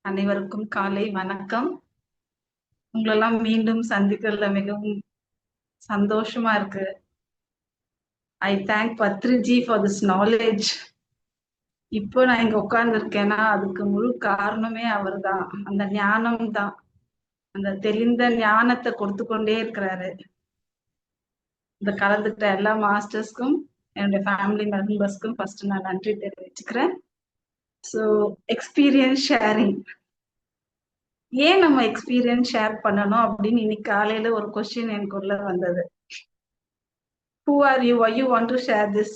அனைவருக்கும் காலை வணக்கம். உங்களெல்லாம் மீண்டும் சந்திக்கிறதுல மிகவும் சந்தோஷமா இருக்கு. I thank Patriji for this knowledge. இப்போ நான் இங்க உட்கார்ந்து இருக்கேன்னா அதுக்கு முழு காரணமே அவர்தான். அந்த ஞானம் தான், அந்த தெளிந்த ஞானத்தை கொடுத்து கொண்டே இருக்கிறாரு. இந்த கலந்துக்கிட்ட எல்லா மாஸ்டர்ஸ்க்கும் என்னுடைய ஃபேமிலி மெம்பர்ஸ்க்கும் ஃபர்ஸ்ட் நான் நன்றி தெரிவிச்சுக்கிறேன். ஸோ எக்ஸ்பீரியன்ஸ் ஷேரிங், ஏன் நம்ம எக்ஸ்பீரியன்ஸ் ஷேர் பண்ணணும் அப்படின்னு இன்னைக்கு காலையில ஒரு கொஸ்டின் எனக்குள்ள வந்தது. Who are you? Why you want to share this?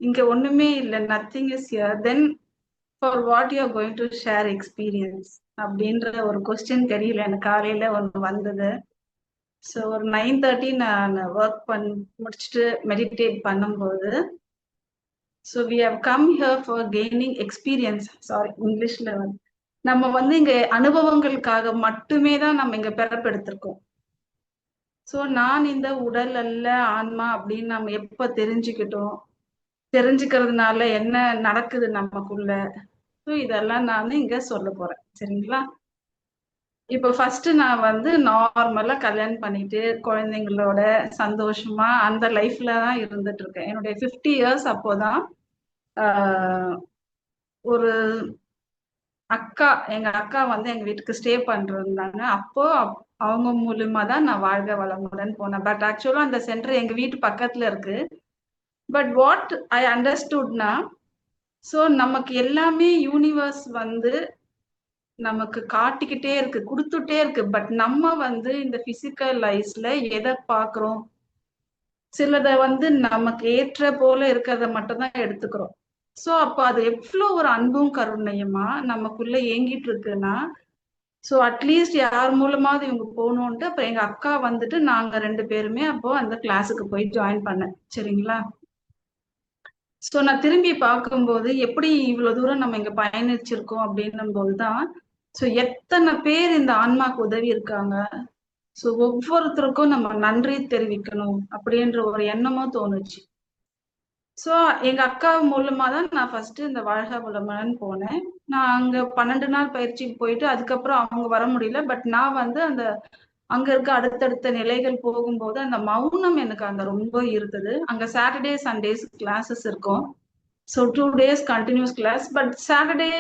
இங்க ஒண்ணுமே இல்ல, nothing is here. Then for what you are going to share experience? அப்படின்ற ஒரு கொஸ்டின் தெரியல எனக்கு காலையில ஒன்று வந்தது. ஸோ ஒரு 9:30 நான் ஒர்க் முடிச்சுட்டு மெடிடேட் பண்ணும்போது, so we have come here for gaining experience. Sorry, இங்கிலீஷ்ல நம்ம இங்க அனுபவங்களுக்காக மட்டுமே தான் நம்ம இங்க பிறப்பெடுத்திருக்கோம். ஸோ நான் இந்த உடல் அல்ல ஆன்மா அப்படின்னு நம்ம எப்ப தெரிஞ்சுக்கிறதுனால என்ன நடக்குது நமக்குள்ள, ஸோ இதெல்லாம் நான் இங்க சொல்ல போறேன். சரிங்களா? இப்போ ஃபர்ஸ்ட் நான் நார்மலா கல்யாணம் பண்ணிட்டு குழந்தைங்களோட சந்தோஷமா அந்த லைஃப்ல தான் இருந்துட்டு இருக்கேன். என்னுடைய 50 இயர்ஸ் அப்போதான் ஒரு எங்க அக்கா எங்க வீட்டுக்கு ஸ்டே பண்றாங்க. அப்போ அவங்க மூலியமா தான் நான் வாழ்க வளமுடன் போனேன். பட் ஆக்சுவலா அந்த சென்டர் எங்க வீட்டு பக்கத்துல இருக்கு. பட் வாட் ஐ அண்டர்ஸ்டுட்னா, ஸோ நமக்கு எல்லாமே யூனிவர்ஸ் நமக்கு காட்டிக்கிட்டே இருக்கு, கொடுத்துட்டே இருக்கு. பட் நம்ம இந்த பிசிக்கல் லைஃப்ல எதை பாக்குறோம்? சிலத நமக்கு ஏற்ற போல இருக்கிறத மட்டும் தான் எடுத்துக்கிறோம். ஸோ அப்ப அது எவ்வளவு ஒரு அன்பும் கருணையுமா நமக்குள்ள ஏங்கிட்டு இருக்குன்னா, ஸோ அட்லீஸ்ட் யார் மூலமாவது இவங்க போகணும்ட்டு அப்ப எங்க அக்கா நாங்க 2 பேருமே அப்போ அந்த கிளாஸுக்கு போய் ஜாயின் பண்ணேன். சரிங்களா? ஸோ நான் திரும்பி பார்க்கும்போது எப்படி இவ்வளவு தூரம் நம்ம இங்க பயணிச்சிருக்கோம் அப்படின்னும் போதுதான், ஸோ எத்தனை பேர் இந்த ஆன்மாக்கு உதவி இருக்காங்க. ஸோ ஒவ்வொருத்தருக்கும் நம்ம நன்றி தெரிவிக்கணும் அப்படின்ற ஒரு எண்ணமும் தோணுச்சு. ஸோ எங்க அக்கா மூலமா தான் நான் ஃபர்ஸ்ட் இந்த வாழ்க வளமுடன் போனேன். நான் அங்க 12 நாள் பயிற்சிக்கு போயிட்டு அதுக்கப்புறம் அவங்க வர முடியல. பட் நான் அந்த அங்க இருக்க அடுத்தடுத்த நிலைகள் போகும்போது அந்த மௌனம் எனக்கு அங்க ரொம்ப இருக்குது. அங்க சாட்டர்டே சண்டேஸ் கிளாஸஸ் இருக்கும். So 2 days continues class. But Saturday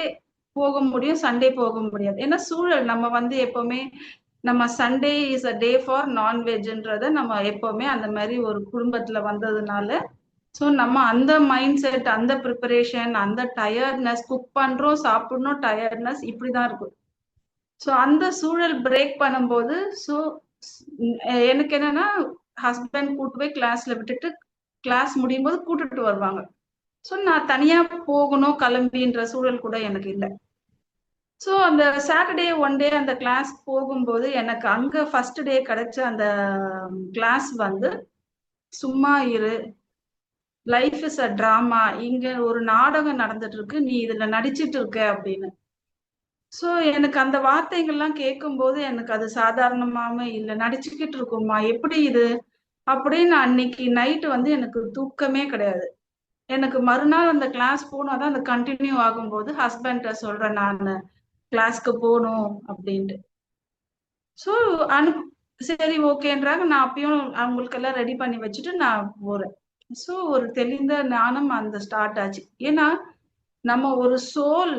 போக முடியும், சண்டே போக முடியாது. ஏன்னா சூழல் நம்ம எப்பவுமே நம்ம Sunday is a day for நான்வெஜ்ன்றத நம்ம எப்பவுமே அந்த மாதிரி ஒரு குடும்பத்துல வந்ததுனால, ஸோ நம்ம அந்த மைண்ட் செட், அந்த ப்ரிப்பரேஷன், அந்த டயர்ட்னஸ், குக் பண்றோம், சாப்பிடணும், டயர்ட்னஸ் இப்படிதான் இருக்கும். ஸோ அந்த சூழல் பிரேக் பண்ணும்போது, ஸோ எனக்கு என்னன்னா ஹஸ்பண்ட் கூட்டு போய் கிளாஸ்ல விட்டுட்டு கிளாஸ் முடியும் போது கூட்டிட்டு வருவாங்க. ஸோ நான் தனியா போகணும் கிளம்பின்ற சூழல் கூட எனக்கு இல்லை. ஸோ அந்த சாட்டர்டே ஒன் டே அந்த கிளாஸ் போகும்போது எனக்கு அங்க ஃபர்ஸ்ட் டே கிடைச்ச அந்த கிளாஸ் சும்மா இரு, லைஃப் இஸ் அ டிராமா, இங்க ஒரு நாடகம் நடந்துட்டு இருக்கு, நீ இதுல நடிச்சிட்டு இருக்க அப்படின்னு. ஸோ எனக்கு அந்த வார்த்தைகள்லாம் கேட்கும்போது எனக்கு அது சாதாரணமாவே இல்லை, நடிச்சுக்கிட்டு இருக்குமா எப்படி இது அப்படின்னு. அன்னைக்கு நைட்டு எனக்கு தூக்கமே கிடையாது. எனக்கு மறுநாள் அந்த கிளாஸ் போனாதான் அந்த கண்டினியூ ஆகும்போது ஹஸ்பண்ட சொல்றேன் நான் கிளாஸ்க்கு போகணும் அப்படின்ட்டு. ஸோ சரி ஓகேன்றாங்க. நான் அப்பயும் அவங்களுக்கெல்லாம் ரெடி பண்ணி வச்சுட்டு நான் போறேன். ஸோ ஒரு தெளிந்த ஞானம் அந்த ஸ்டார்ட் ஆச்சு. ஏன்னா நம்ம ஒரு சோல்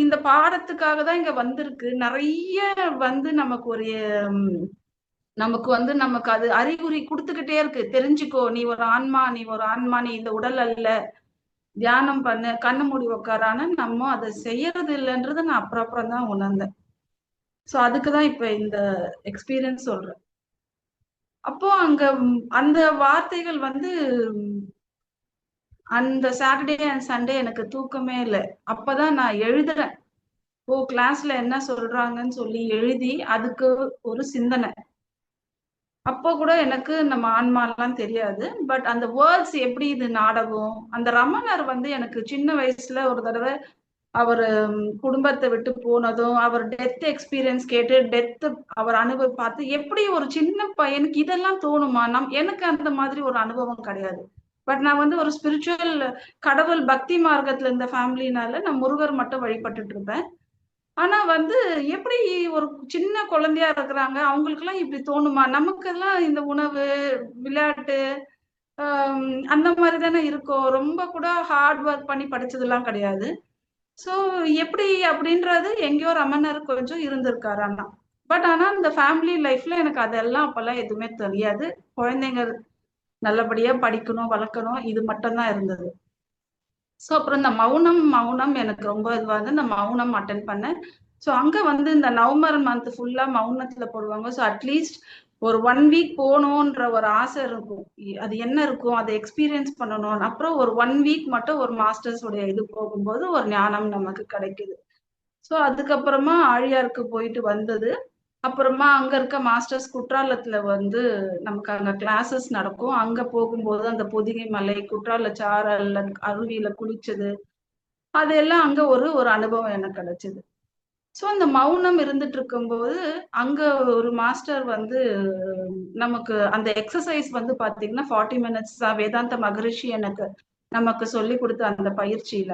இந்த பாடத்துக்காக தான் இங்க வந்திருக்கு. நிறைய நமக்கு ஒரு நமக்கு அது அறிகுறி கொடுத்துக்கிட்டே இருக்கு. தெரிஞ்சுக்கோ, நீ ஒரு ஆன்மா, நீ ஒரு ஆன்மா, நீ இந்த உடல் அல்ல, தியானம் பண்ணு, கண்ணு மூடி உக்காரான. நம்ம அதை செய்யறது இல்லைன்றது நான் அப்புறம் தான் உணர்ந்தேன். ஸோ அதுக்குதான் இப்ப இந்த எக்ஸ்பீரியன்ஸ் சொல்றேன். அப்போ அங்க அந்த வார்த்தைகள் அந்த சாட்டர்டே அண்ட் சண்டே எனக்கு தூக்கமே இல்லை. அப்பதான் நான் எழுதுறேன், ஓ கிளாஸ்ல என்ன சொல்றாங்கன்னு சொல்லி எழுதி அதுக்கு ஒரு சிந்தனை. அப்போ கூட எனக்கு நம்ம ஆன்மாலாம் தெரியாது. பட் அந்த வேர்ட்ஸ் எப்படி இது நாடகம். அந்த ரமணர் எனக்கு சின்ன வயசுல ஒரு தடவை அவர் குடும்பத்தை விட்டு போனதும், அவர் டெத் எக்ஸ்பீரியன்ஸ் கேட்டு டெத் அவர் அனுபவம் பார்த்து எப்படி ஒரு சின்ன பையனுக்கு இதெல்லாம் தோணுமா? எனக்கு அந்த மாதிரி ஒரு அனுபவம் கிடையாது. பட் நான் வந்து ஒரு ஸ்பிரிச்சுவல் கடவுள் பக்தி மார்க்கத்துல இருந்த ஃபேமிலினால நான் முருகர் மட்டும் வழிபட்டுட்டு இருப்பேன். ஆனா வந்து எப்படி ஒரு சின்ன குழந்தையா இருக்கிறாங்க, அவங்களுக்கு எல்லாம் இப்படி தோணுமா? நமக்கெல்லாம் இந்த உணவு, விளையாட்டு அந்த மாதிரி தானே இருக்கும். ரொம்ப கூட ஹார்ட் ஒர்க் பண்ணி படிச்சதெல்லாம் கிடையாது. சோ எப்படி அப்படின்றது எங்கேயோ ரமணர் கொஞ்சம் இருந்திருக்காரு அண்ணா. பட் ஆனா இந்த ஃபேமிலி லைஃப்ல எனக்கு அதெல்லாம் அப்பெல்லாம் எதுவுமே தெரியாது. குழந்தைங்க நல்லபடியா படிக்கணும், வளர்க்கணும், இது மட்டும் தான் இருந்தது. ஸோ அப்புறம் இந்த மௌனம் மௌனம் எனக்கு ரொம்ப இதுவாக இருந்து இந்த மௌனம் அட்டன் பண்ணேன். ஸோ அங்க வந்து இந்த நவம்பர் மந்த் ஃபுல்லா மௌனத்துல போடுவாங்க. ஸோ அட்லீஸ்ட் ஒரு 1 வீக் போகணுன்ற ஒரு ஆசை இருக்கும். அது என்ன இருக்கும், அதை எக்ஸ்பீரியன்ஸ் பண்ணணும். அப்புறம் ஒரு 1 வீக் மட்டும் ஒரு மாஸ்டர்ஸ் உடைய இது போகும்போது ஒரு ஞானம் நமக்கு கிடைக்குது. ஸோ அதுக்கப்புறமா ஆழியாருக்கு போயிட்டு வந்தது. அப்புறமா அங்க இருக்க மாஸ்டர்ஸ் குற்றாலத்துல வந்து நமக்கு அங்க கிளாஸஸ் நடக்கும். அங்க போகும்போது அந்த பொதிகை மலை, குற்றால சாரல்ல, அருவியில குளிச்சது, அதெல்லாம் அங்க ஒரு ஒரு அனுபவம் எனக்கு கிடைச்சது. ஸோ அந்த மௌனம் இருந்துட்டு இருக்கும்போது அங்க ஒரு மாஸ்டர் வந்து நமக்கு அந்த எக்ஸசைஸ் வந்து பாத்தீங்கன்னா 40 மினிட்ஸ் தான் வேதாந்த மகரிஷி எனக்கு நமக்கு சொல்லி கொடுத்த அந்த பயிற்சியில.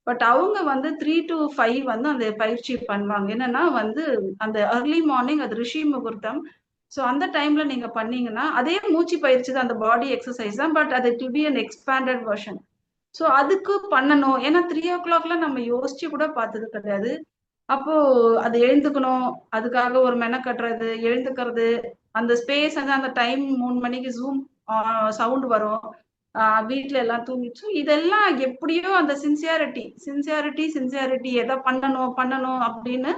பட் அவங்க வந்து 3 to 5 வந்து அந்த பயிற்சி பண்ணுவாங்க. என்னன்னா வந்து அந்த ஏர்லி மார்னிங் அது ரிஷி முகூர்த்தம். ஸோ அந்த டைம்ல நீங்க பண்ணீங்கன்னா அதே மூச்சு பயிற்சி தான், அந்த பாடி எக்ஸசைஸ் தான். பட் அது to be an expanded version. So அதுக்கு பண்ணணும். ஏன்னா 3 o'clockல நம்ம யோசிச்சு கூட பார்த்தது கிடையாது. அப்போ அது எழுந்துக்கணும், அதுக்காக ஒரு மெனக்கட்டுறது, எழுந்துக்கிறது, அந்த ஸ்பேஸ் வந்து அந்த டைம் 3 மணிக்கு ஜூம் சவுண்ட் வரும். வீட்ல எல்லாம் தூங்கிச்சு. இதெல்லாம் எப்படியோ அந்த சின்சியாரிட்டி சின்சியாரிட்டி சின்சியாரிட்டி எதை பண்ணணும் பண்ணணும் அப்படின்னு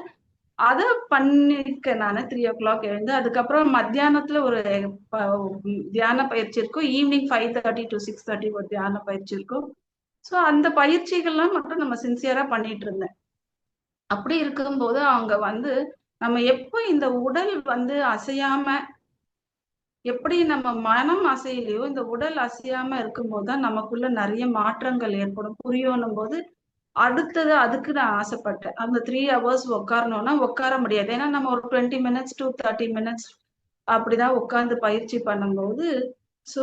அதை பண்ணிருக்கேன் நான். 3 o'clock எழுந்து அதுக்கப்புறம் மத்தியானத்துல ஒரு தியான பயிற்சி இருக்கும். ஈவினிங் 5:30 to 6:30 ஒரு தியான பயிற்சி இருக்கும். ஸோ அந்த பயிற்சிகள்லாம் மட்டும் நம்ம சின்சியரா பண்ணிட்டு இருந்தேன். அப்படி இருக்கும்போது அவங்க வந்து நம்ம எப்போ இந்த உடல் வந்து அசையாம, எப்படி நம்ம மனம் அசையலையோ இந்த உடல் அசையாம இருக்கும்போது தான் நமக்குள்ள நிறைய மாற்றங்கள் ஏற்படும் புரியணும் போது அடுத்தது அதுக்கு நான் ஆசைப்பட்டேன். அந்த 3 hours உட்காரணும்னா உட்கார முடியாது. ஏன்னா நம்ம ஒரு 20 minutes to 30 minutes அப்படிதான் உட்கார்ந்து பயிற்சி பண்ணும்போது, ஸோ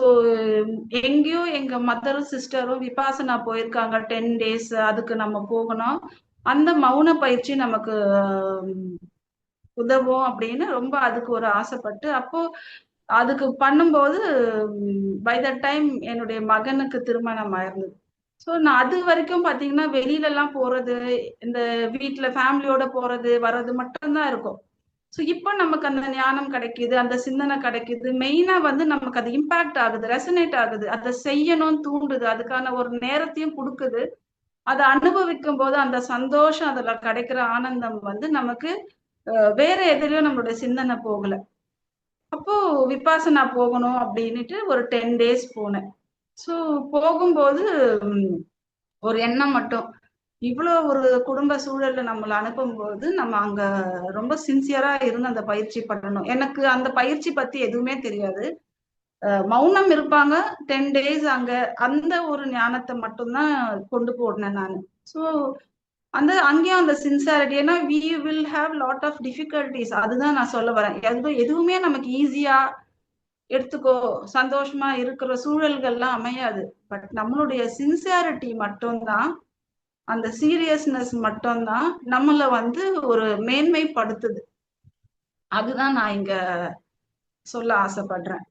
எங்கேயோ எங்க மதரும் சிஸ்டரும் விபாசனா போயிருக்காங்க 10 days, அதுக்கு நம்ம போகணும். அந்த மௌன பயிற்சி நமக்கு உதவும் அப்படின்னு ரொம்ப அதுக்கு ஒரு ஆசைப்பட்டு அப்போ அதுக்கு பண்ணும்போது பை த டைம் என்னுடைய மகனுக்கு திருமணம் ஆயிருந்தது. ஸோ நான் அது வரைக்கும் பாத்தீங்கன்னா வெளியில எல்லாம் போறது, இந்த வீட்டுல ஃபேமிலியோட போறது வர்றது மட்டும்தான் இருக்கும். ஸோ இப்போ நமக்கு அந்த ஞானம் கிடைக்குது, அந்த சிந்தனை கிடைக்குது. மெயினா வந்து நமக்கு அது இம்பாக்ட் ஆகுது, ரெசனேட் ஆகுது, அதை செய்யணும்னு தூண்டுது, அதுக்கான ஒரு நேரத்தையும் கொடுக்குது. அதை அனுபவிக்கும் போது அந்த சந்தோஷம், அதுல கிடைக்கிற ஆனந்தம் வந்து நமக்கு வேற எதுலயும் நம்மளுடைய சிந்தனை போகல. அப்போ விபாசனா போகணும் அப்படின்னுட்டு ஒரு 10 days போனேன். ஸோ போகும்போது ஒரு எண்ணம் மட்டும், இவ்வளோ ஒரு குடும்ப சூழல்ல நம்மளை அனுப்பும்போது நம்ம அங்க ரொம்ப சின்சியரா இருந்து அந்த பயிற்சி பண்ணணும். எனக்கு அந்த பயிற்சி பத்தி எதுவுமே தெரியாது. மௌனம் இருப்பாங்க 10 days அங்க, அந்த ஒரு ஞானத்தை மட்டும்தான் கொண்டு போனேன் நான். ஸோ அந்த அங்கேயும் அந்த சின்சாரிட்டி, ஏன்னா we will have lot of difficulties, அதுதான் நான் சொல்ல வரேன். எதுவுமே நமக்கு ஈஸியா எடுத்துக்கோ சந்தோஷமா இருக்கிற சூழல்கள்லாம் அமையாது. பட் நம்மளுடைய சின்சியாரிட்டி மட்டும்தான், அந்த சீரியஸ்னஸ் மட்டும்தான் நம்மள வந்து ஒரு மேன்மைப்படுத்துது. அதுதான் நான் இங்க சொல்ல ஆசைப்படுறேன்.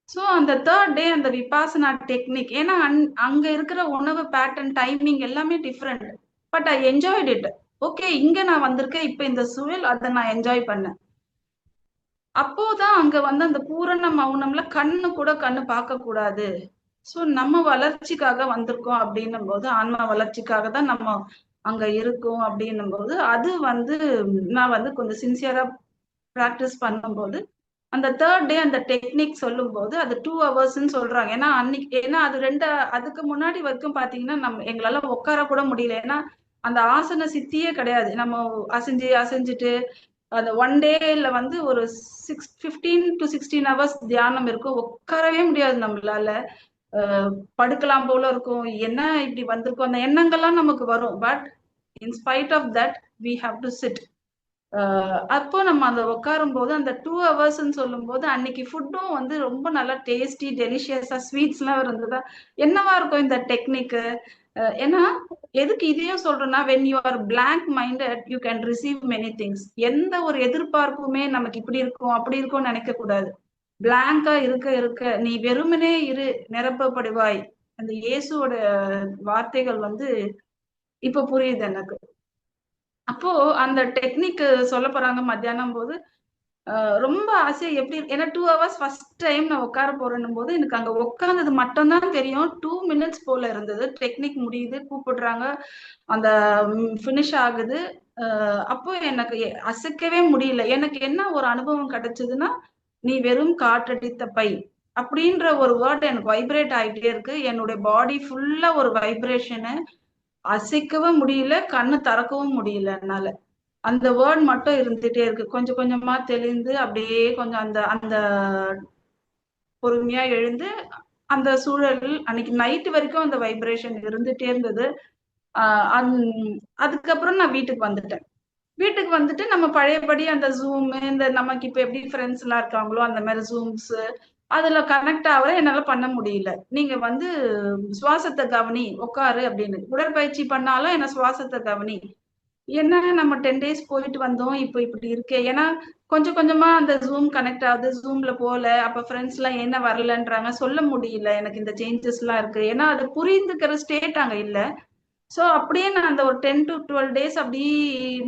ஸோ அந்த 3rd day அந்த விபாசனா டெக்னிக், ஏன்னா அங்க இருக்கிற உணவு பேட்டர்ன், டைமிங் எல்லாமே different. But I enjoyed it. Okay, இங்க நான் வந்திருக்கேன், இப்ப இந்த சூழல், அதை நான் என்ஜாய் பண்ணேன். அப்போதான் அங்க வந்து அந்த பூரண மௌனம்ல கண்ணு பார்க்க கூடாது. சோ நம்ம வளர்ச்சிக்காக வந்திருக்கோம் அப்படின்னும் போது, ஆன்ம வளர்ச்சிக்காக தான் நம்ம அங்க இருக்கோம் அப்படின்னும் போது, அது வந்து நான் வந்து கொஞ்சம் சின்சியரா பிராக்டிஸ் பண்ணும்போது அந்த 3rd day அந்த டெக்னிக் சொல்லும் போது அது 2 hours சொல்றாங்க. ஏன்னா அன்னைக்கு, ஏன்னா அது அதுக்கு முன்னாடி வரைக்கும் பாத்தீங்கன்னா நம்ம எங்களால உட்கார கூட முடியல. ஏன்னா அந்த ஆசன சித்தியே கிடையாது. நம்ம அசைஞ்சுட்டு அந்த 1 dayல வந்து ஒரு 15 to 16 hours தியானம் இருக்கும். உட்காரவே முடியாது நம்மளால. படுக்கலாம் போல இருக்கும். என்ன இப்படி வந்திருக்கும், அந்த எண்ணங்கள்லாம் நமக்கு வரும். But in spite of that we have to sit. அப்போ நம்ம அந்த உட்காரும் போது அந்த 2 ஹவர்ஸ்ன்னு சொல்லும் போது அன்னைக்கு ஃபுட்டும் வந்து ரொம்ப நல்லா டேஸ்டி டெலிஷியஸா ஸ்வீட்ஸ் எல்லாம் இருந்ததா. என்னவா இருக்கும் இந்த டெக்னிக்கு? ஏன்னா எதுக்கு இதையும் சொல்றேன்னா, when you are blank minded you can receive many things. எந்த ஒரு எதிர்பார்ப்புமே நமக்கு இப்படி இருக்கும் அப்படி இருக்கும்னு நினைக்க கூடாது. பிளாங்கா இருக்க இருக்க நீ வெறுமனே இரு, நிரப்பப்படுவாய். அந்த இயேசுவோட வார்த்தைகள் வந்து இப்ப புரியுது எனக்கு. அப்போ அந்த டெக்னிக் சொல்ல போறாங்க மத்தியானம் போது. ரொம்ப ஆசையா எப்படி ஏன்னா 2 ஹவர்ஸ் ஃபர்ஸ்ட் டைம் நான் உட்கார போறேன்னும் போது எனக்கு அங்க உட்கார்ந்தது மட்டும்தான் தெரியும். 2 மினிட்ஸ் போல இருந்தது. டெக்னிக் முடியுது, கூப்பிடுறாங்க, அந்த ஃபினிஷ் ஆகுது. அப்போ எனக்கு அசைக்கவே முடியல. எனக்கு என்ன ஒரு அனுபவம் கிடைச்சதுன்னா, நீ வெறும் காற்றடித்த பை அப்படின்ற ஒரு வேர்ட் எனக்கு வைப்ரேட் ஆயிட்டே இருக்கு. என்னுடைய பாடி ஃபுல்லா ஒரு வைப்ரேஷனு. அசைக்கவும் முடியல, கண்ணு திறக்கவும் முடியல என்னால. அந்த வேர்ட் மட்டும் இருந்துட்டே இருக்கு. கொஞ்சம் கொஞ்சமா தெளிந்து அப்படியே கொஞ்சம் அந்த அந்த பொறுமையா எழுந்து அந்த சூழல் அன்னைக்கு நைட் வரைக்கும் அந்த வைப்ரேஷன் இருந்துட்டே இருந்தது. அதுக்கப்புறம் நான் வீட்டுக்கு வந்துட்டேன். வீட்டுக்கு வந்துட்டு நம்ம பழையபடி அந்த ஜூம் இந்த நமக்கு இப்ப எப்படி ஃப்ரெண்ட்ஸ் எல்லாம் இருக்காங்களோ அந்த மாதிரி ஜூம்ஸ் அதுல கனெக்ட் ஆகிற என்னால பண்ண முடியல. நீங்க வந்து சுவாசத்தை கவனி, உட்காரு அப்படின்னு. உடற்பயிற்சி பண்ணாலும் என்ன சுவாசத்தை கவனி. என்ன நம்ம 10 டேஸ் போயிட்டு வந்தோம், இப்போ இப்படி இருக்கே. ஏன்னா கொஞ்சம் கொஞ்சமா அந்த ஜூம் கனெக்ட் ஆகுது, ஜூம்ல போல. அப்ப ஃப்ரெண்ட்ஸ் எல்லாம் என்ன வரலன்றாங்க, சொல்ல முடியல எனக்கு இந்த சேஞ்சஸ் எல்லாம் இருக்கு. ஏன்னா அது புரிந்துக்கிற ஸ்டேட் அங்க இல்ல. சோ அப்படியே நான் அந்த ஒரு 10 to 12 டேஸ் அப்படி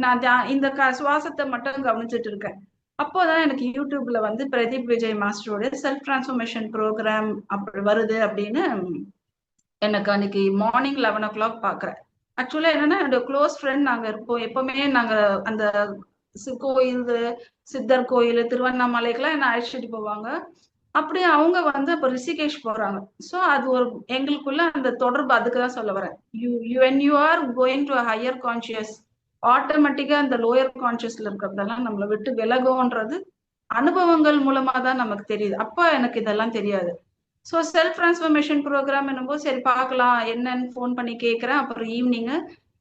நான் இந்த சுவாசத்தை மட்டும் கவனிச்சுட்டு இருக்கேன். அப்போதான் எனக்கு யூடியூப்ல வந்து பிரதீப் விஜய் மாஸ்டரோட செல்ஃப் டிரான்ஸ்ஃபர்மேஷன் ப்ரோக்ராம் அப்படி வருது அப்படின்னு எனக்கு அன்னைக்கு மார்னிங் 11 o'clock பாக்குறேன். ஆக்சுவலா என்னன்னா என்னோட க்ளோஸ் ஃப்ரெண்ட் நாங்க இருப்போம். எப்பவுமே நாங்க அந்த கோயில், சித்தர் கோயில், திருவண்ணாமலைக்கெல்லாம் என்ன அழைச்சிட்டு போவாங்க. அப்படியே அவங்க வந்து அப்ப ரிஷிகேஷ் போறாங்க. சோ அது ஒரு எங்களுக்குள்ள அந்த தொடர்பு. அதுக்குதான் சொல்ல வரேன். when you are going to a higher conscious, ஆட்டோமேட்டிக்கா அந்த லோயர் கான்சியஸ்ல இருக்கிறதெல்லாம் நம்மளை விட்டு விலகும்ன்றது அனுபவங்கள் மூலமா தான் நமக்கு தெரியுது. அப்ப எனக்கு இதெல்லாம் தெரியாது. ஸோ செல்ஃப் டிரான்ஸ்ஃபர்மேஷன் ப்ரோக்ராம் என்னும்போது சரி பார்க்கலாம் என்னன்னு ஃபோன் பண்ணி கேட்குறேன். அப்புறம் ஈவினிங்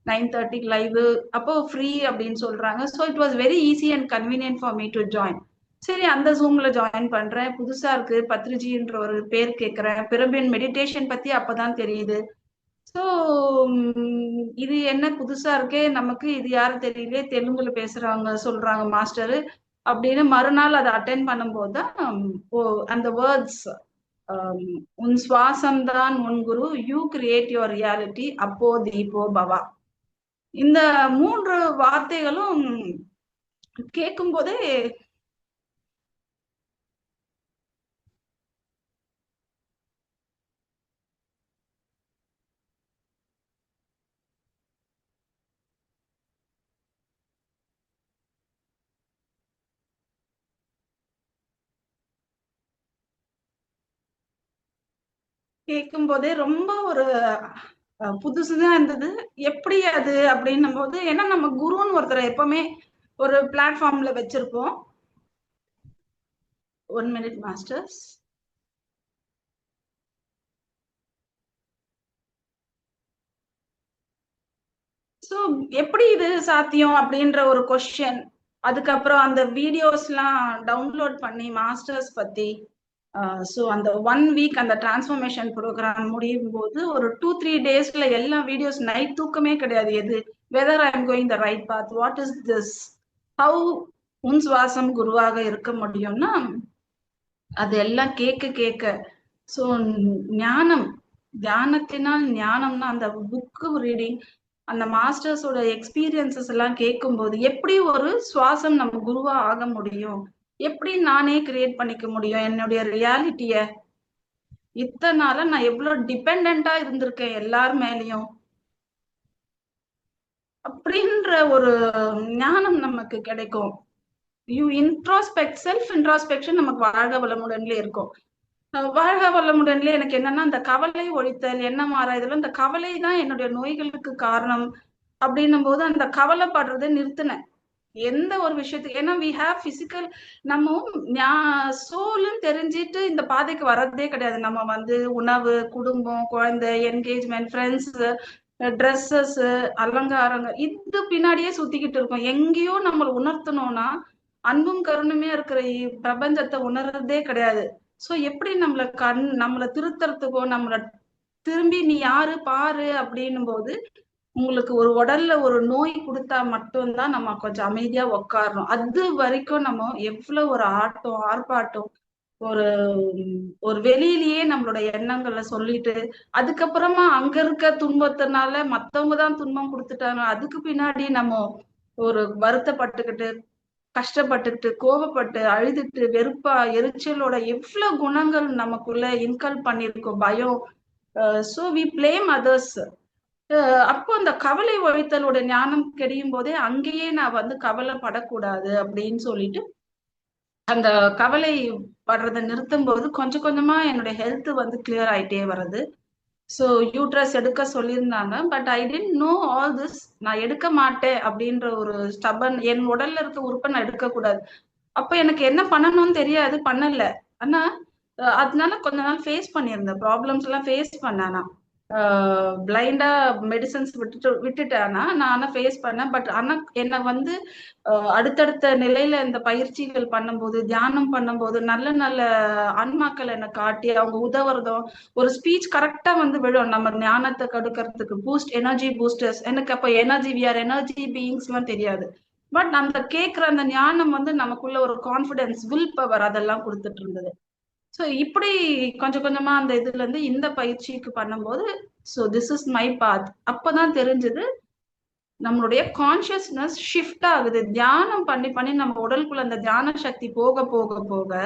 9:30 லைவ். அப்போ ஃப்ரீ அப்படின்னு சொல்றாங்க. So it was very easy and convenient for me to join. சரி அந்த ஜூம்ல ஜாயின் பண்றேன். புதுசா இருக்கு, பத்ரிஜின்ற ஒரு பேர் கேட்கிறேன். பிரபின் மெடிடேஷன் பத்தி அப்பதான் தெரியுது. ஸோ இது என்ன புதுசா இருக்கே, நமக்கு இது யாரும் தெரியல, தெலுங்குல பேசுறாங்க சொல்றாங்க மாஸ்டர் அப்படின்னு. மறுநாள் அதை அட்டென்ட் பண்ணும்போது தான் அந்த வேர்ட்ஸ், உன் சுவாசம்தான் உன் குரு, யூ கிரியேட் யுவர் ரியாலிட்டி, அப்போ தீபோ பவா. இந்த 3 வார்த்தைகளும் கேட்கும் போதே ரொம்ப ஒரு புதுசுதான் இருந்தது. எப்படி அது அப்படின்னும் போது, ஏன்னா நம்ம குருன்னு ஒருத்தரை எப்பவுமே ஒரு பிளாட்ஃபார்ம்ல வச்சிருப்போம். 1 minute மாஸ்டர்ஸ். ஸோ எப்படி இது சாத்தியம் அப்படின்ற ஒரு கொஸ்டின். அதுக்கப்புறம் அந்த வீடியோஸ் எல்லாம் டவுன்லோட் பண்ணி மாஸ்டர்ஸ் பத்தி. ஸோ அந்த 1 வீக் அந்த டிரான்ஸ்ஃபர்மேஷன் ப்ரோக்ராம் முடியும் போது ஒரு 2-3 டேஸ்ல எல்லா வீடியோஸ், நைட் தூக்கமே கிடையாது. எது whether I am going the right path, what is this, how உன் சுவாசம் குருவாக இருக்க முடியும்னா அது எல்லாம் கேட்க கேட்க. ஸோ ஞானம், தியானத்தினால் ஞானம்னா அந்த புக்கு ரீடிங், அந்த மாஸ்டர்ஸோட எக்ஸ்பீரியன்சஸ் எல்லாம் கேட்கும்போது எப்படி ஒரு சுவாசம் நம்ம குருவா ஆக முடியும், எப்படி நானே கிரியேட் பண்ணிக்க முடியும் என்னுடைய ரியாலிட்டிய. இத்தனை நாள நான் எவ்வளவு டிபெண்டா இருந்திருக்கேன் எல்லார் மேலயும் அப்படின்ற ஒரு ஞானம் நமக்கு கிடைக்கும். யூ இன்ட்ராஸ்பெக்ட், செல்ஃப் இன்ட்ராஸ்பெக்ஷன் நமக்கு வாழ்க வளமுடன்ல இருக்கும். வாழ்க வளமுடன்ல எனக்கு என்னன்னா அந்த கவலை ஒழித்தல், என்ன மாறாதல், இந்த கவலை தான் என்னுடைய நோய்களுக்கு காரணம் அப்படின்னும் போது அந்த கவலைப்படுறதை நிறுத்தினேன். எந்த ஒரு விஷயத்துக்கு, ஏன்னா வி ஹாவ் பிசிக்கல், நம்ம சோல்னு தெரிஞ்சிட்டு இந்த பாதைக்கு வர்றதே கிடையாது. நம்ம வந்து உணவு, குடும்பம், குழந்தை, என்கேஜ்மெண்ட், ஃப்ரெண்ட்ஸ், ட்ரெஸ்ஸஸ், அலங்காரங்கள் இது பின்னாடியே சுத்திக்கிட்டு இருக்கோம். எங்கேயோ நம்மள உணர்த்தணும்னா அன்பும் கருணுமே இருக்கிற பிரபஞ்சத்தை உணர்றதே கிடையாது. சோ எப்படி நம்மள திருத்தறதுக்கோ, நம்மள திரும்பி நீ யாரு பாரு அப்படின்னும் போது, உங்களுக்கு ஒரு உடல்ல ஒரு நோய் கொடுத்தா மட்டும்தான் நம்ம கொஞ்சம் அமைதியா உட்காரணும். அது வரைக்கும் நம்ம எவ்வளவு ஒரு ஆட்டம் ஆர்ப்பாட்டம், ஒரு ஒரு வெளியிலேயே நம்மளோட எண்ணங்களை சொல்லிட்டு, அதுக்கப்புறமா அங்க இருக்க துன்பத்தினால மத்தவங்க தான் துன்பம் கொடுத்துட்டாங்க, அதுக்கு பின்னாடி நம்ம ஒரு வருத்தப்பட்டுக்கிட்டு, கஷ்டப்பட்டுட்டு, கோபப்பட்டு, அழுதுட்டு, வெறுப்பா, எரிச்சலோட எவ்வளவு குணங்கள் நமக்குள்ள இன்கல் பண்ணிருக்கோம், பயம். So we blame others. அப்போ அந்த கவலை ஒழித்தலோட ஞானம் கிடையும் போதே அங்கேயே நான் வந்து கவலைப்படக்கூடாது அப்படின்னு சொல்லிட்டு அந்த கவலை படுறதை நிறுத்தும் போது கொஞ்சம் கொஞ்சமா என்னுடைய ஹெல்த் வந்து கிளியர் ஆயிட்டே வருது. ஸோ யூட்ரஸ் எடுக்க சொல்லியிருந்தாங்க, but I didn't know all this. நான் எடுக்க மாட்டேன் அப்படின்ற ஒரு ஸ்டபன், என் உடல்ல இருக்க உறுப்பை நான் எடுக்க கூடாது. அப்ப எனக்கு என்ன பண்ணணும்னு தெரியாது, பண்ணல. ஆனா அதனால கொஞ்ச நாள் ஃபேஸ் பண்ணியிருந்தேன், ப்ராப்ளம்ஸ் எல்லாம் ஃபேஸ் பண்ணேன். பிளைண்டா மெடிசன்ஸ் விட்டுட்டேன்னா நான் ஆனா ஃபேஸ் பண்ணேன். பட் ஆனா என்ன வந்து அடுத்தடுத்த நிலையில இந்த பயிற்சிகள் பண்ணும்போது, தியானம் பண்ணும்போது, நல்ல நல்ல ஆன்மாக்கள் என்னை காட்டி அவங்க உதவுறதும், ஒரு ஸ்பீச் கரெக்டா வந்து விடும் நம்ம ஞானத்தை கடுக்கிறதுக்கு, பூஸ்ட் எனர்ஜி பூஸ்டர்ஸ். எனக்கு அப்ப energy, we are energy beings எல்லாம் தெரியாது. பட் அந்த கேட்கிற அந்த ஞானம் வந்து நமக்குள்ள ஒரு கான்பிடன்ஸ், வில் பவர் அதெல்லாம் கொடுத்துட்டு இருந்தது. ஸோ இப்படி கொஞ்சம் கொஞ்சமா அந்த இதுல இருந்து இந்த பயிற்சிக்கு பண்ணும்போது, so this is my path. அப்பதான் தெரிஞ்சது நம்மளுடைய கான்சியஸ்னஸ் ஷிஃப்ட் ஆகுது. தியானம் பண்ணி பண்ணி நம்ம உடலுக்குள்ள அந்த தியான சக்தி போக போக போக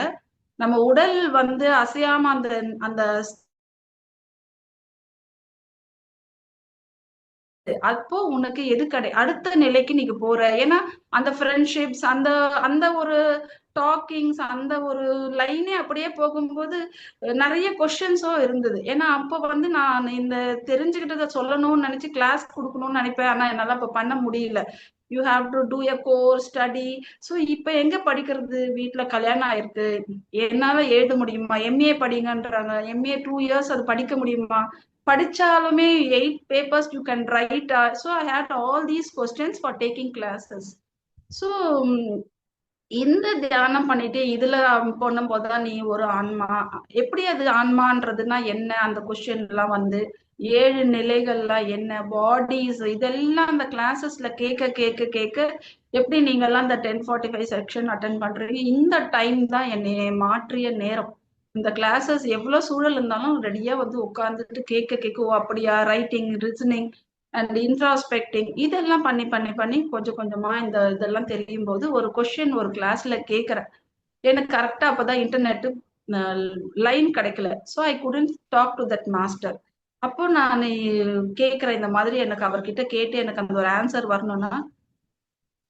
நம்ம உடல் வந்து அசையாம அந்த அந்த அப்போ உனக்கு எது அடுத்த நிலைக்கு நீங்க போற. ஏன்னா அந்த ஃப்ரெண்ட்ஷிப்ஸ், அந்த அந்த ஒரு டாக்கிங்ஸ், அந்த ஒரு லைனே அப்படியே போகும்போது நிறைய கொஸ்டின்ஸும் இருந்தது. ஏன்னா அப்போ வந்து நான் இந்த தெரிஞ்சுக்கிட்டதை சொல்லணும்னு நினைச்சு கிளாஸ் கொடுக்கணும்னு நினைப்பேன். ஆனா என்னால இப்ப பண்ண முடியல. You have to do a course study. So இப்ப எங்க படிக்கிறது, வீட்டுல கல்யாணம் ஆயிருக்கு, என்னால எழுத முடியுமா? எம்ஏ படிங்கன்றாங்க. எம்ஏ 2 இயர்ஸ் அது படிக்க முடியுமா? படிச்சாலுமே 8 papers you can write. So I had all these questions for taking classes. So இந்த தியானம் பண்ணிட்டு இதுல பண்ணும் போதுதான் நீ ஒரு ஆன்மா, எப்படி அது ஆன்மான்றதுன்னா என்ன, அந்த கொஸ்டின் எல்லாம் வந்து 7 நிலைகள்லாம் என்ன, பாடிஸ், இதெல்லாம் அந்த கிளாஸஸ்ல கேட்க கேட்க கேட்க எப்படி நீங்க எல்லாம் இந்த 10:45 செக்ஷன் அட்டன் பண்றீங்க. இந்த டைம் தான் என்னை மாற்றிய நேரம். இந்த கிளாஸஸ் எவ்வளவு சூழல் இருந்தாலும் ரெடியா வந்து உட்கார்ந்துட்டு கேட்க கேட்க, ஓ அப்படியா, ரைட்டிங், லிசனிங் அண்ட் இன்ட்ராஸ்பெக்டிங் இதெல்லாம் பண்ணி பண்ணி பண்ணி கொஞ்சம் கொஞ்சமா இந்த இதெல்லாம் தெரியும் போது ஒரு கொஸ்டின் ஒரு கிளாஸ்ல கேட்கறேன். எனக்கு கரெக்டா அப்பதான் இன்டர்நெட் லைன் கிடைக்கல. So I couldn't talk to that master. அப்போ நான் கேட்கிறேன் இந்த மாதிரி, எனக்கு அவர்கிட்ட கேட்டு எனக்கு அந்த ஒரு ஆன்சர் வரணும்னா,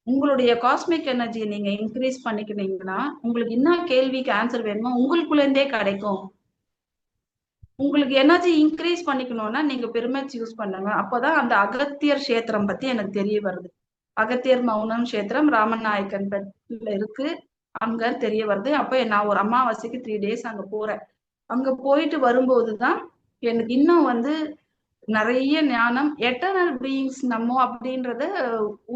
உங்களுடைய காஸ்மிக் எனர்ஜியை நீங்க இன்க்ரீஸ் பண்ணிக்கினீங்கன்னா உங்களுக்கு என்ன கேள்விக்கு ஆன்சர் வேணுமோ உங்களுக்குள்ள இருந்தே கிடைக்கும். உங்களுக்கு எனர்ஜி இன்க்ரீஸ் பண்ணிக்கணும்னா நீங்க பெருமைச் யூஸ் பண்ணுங்க. அப்பதான் அந்த அகத்தியர் கஷேத்திரம் பத்தி எனக்கு தெரிய வருது. அகத்தியர் மௌனம் கஷேத்திரம் ராமநாயக்கன் இருக்கு, அங்க தெரிய வருது. அப்ப நான் ஒரு அமாவாசைக்கு 3 days அங்க போறேன். அங்க போயிட்டு வரும்போதுதான் எனக்கு இன்னும் வந்து நிறைய ஞானம், எட்டர்னல் பீயிங்ஸ் நம்ம அப்படின்றத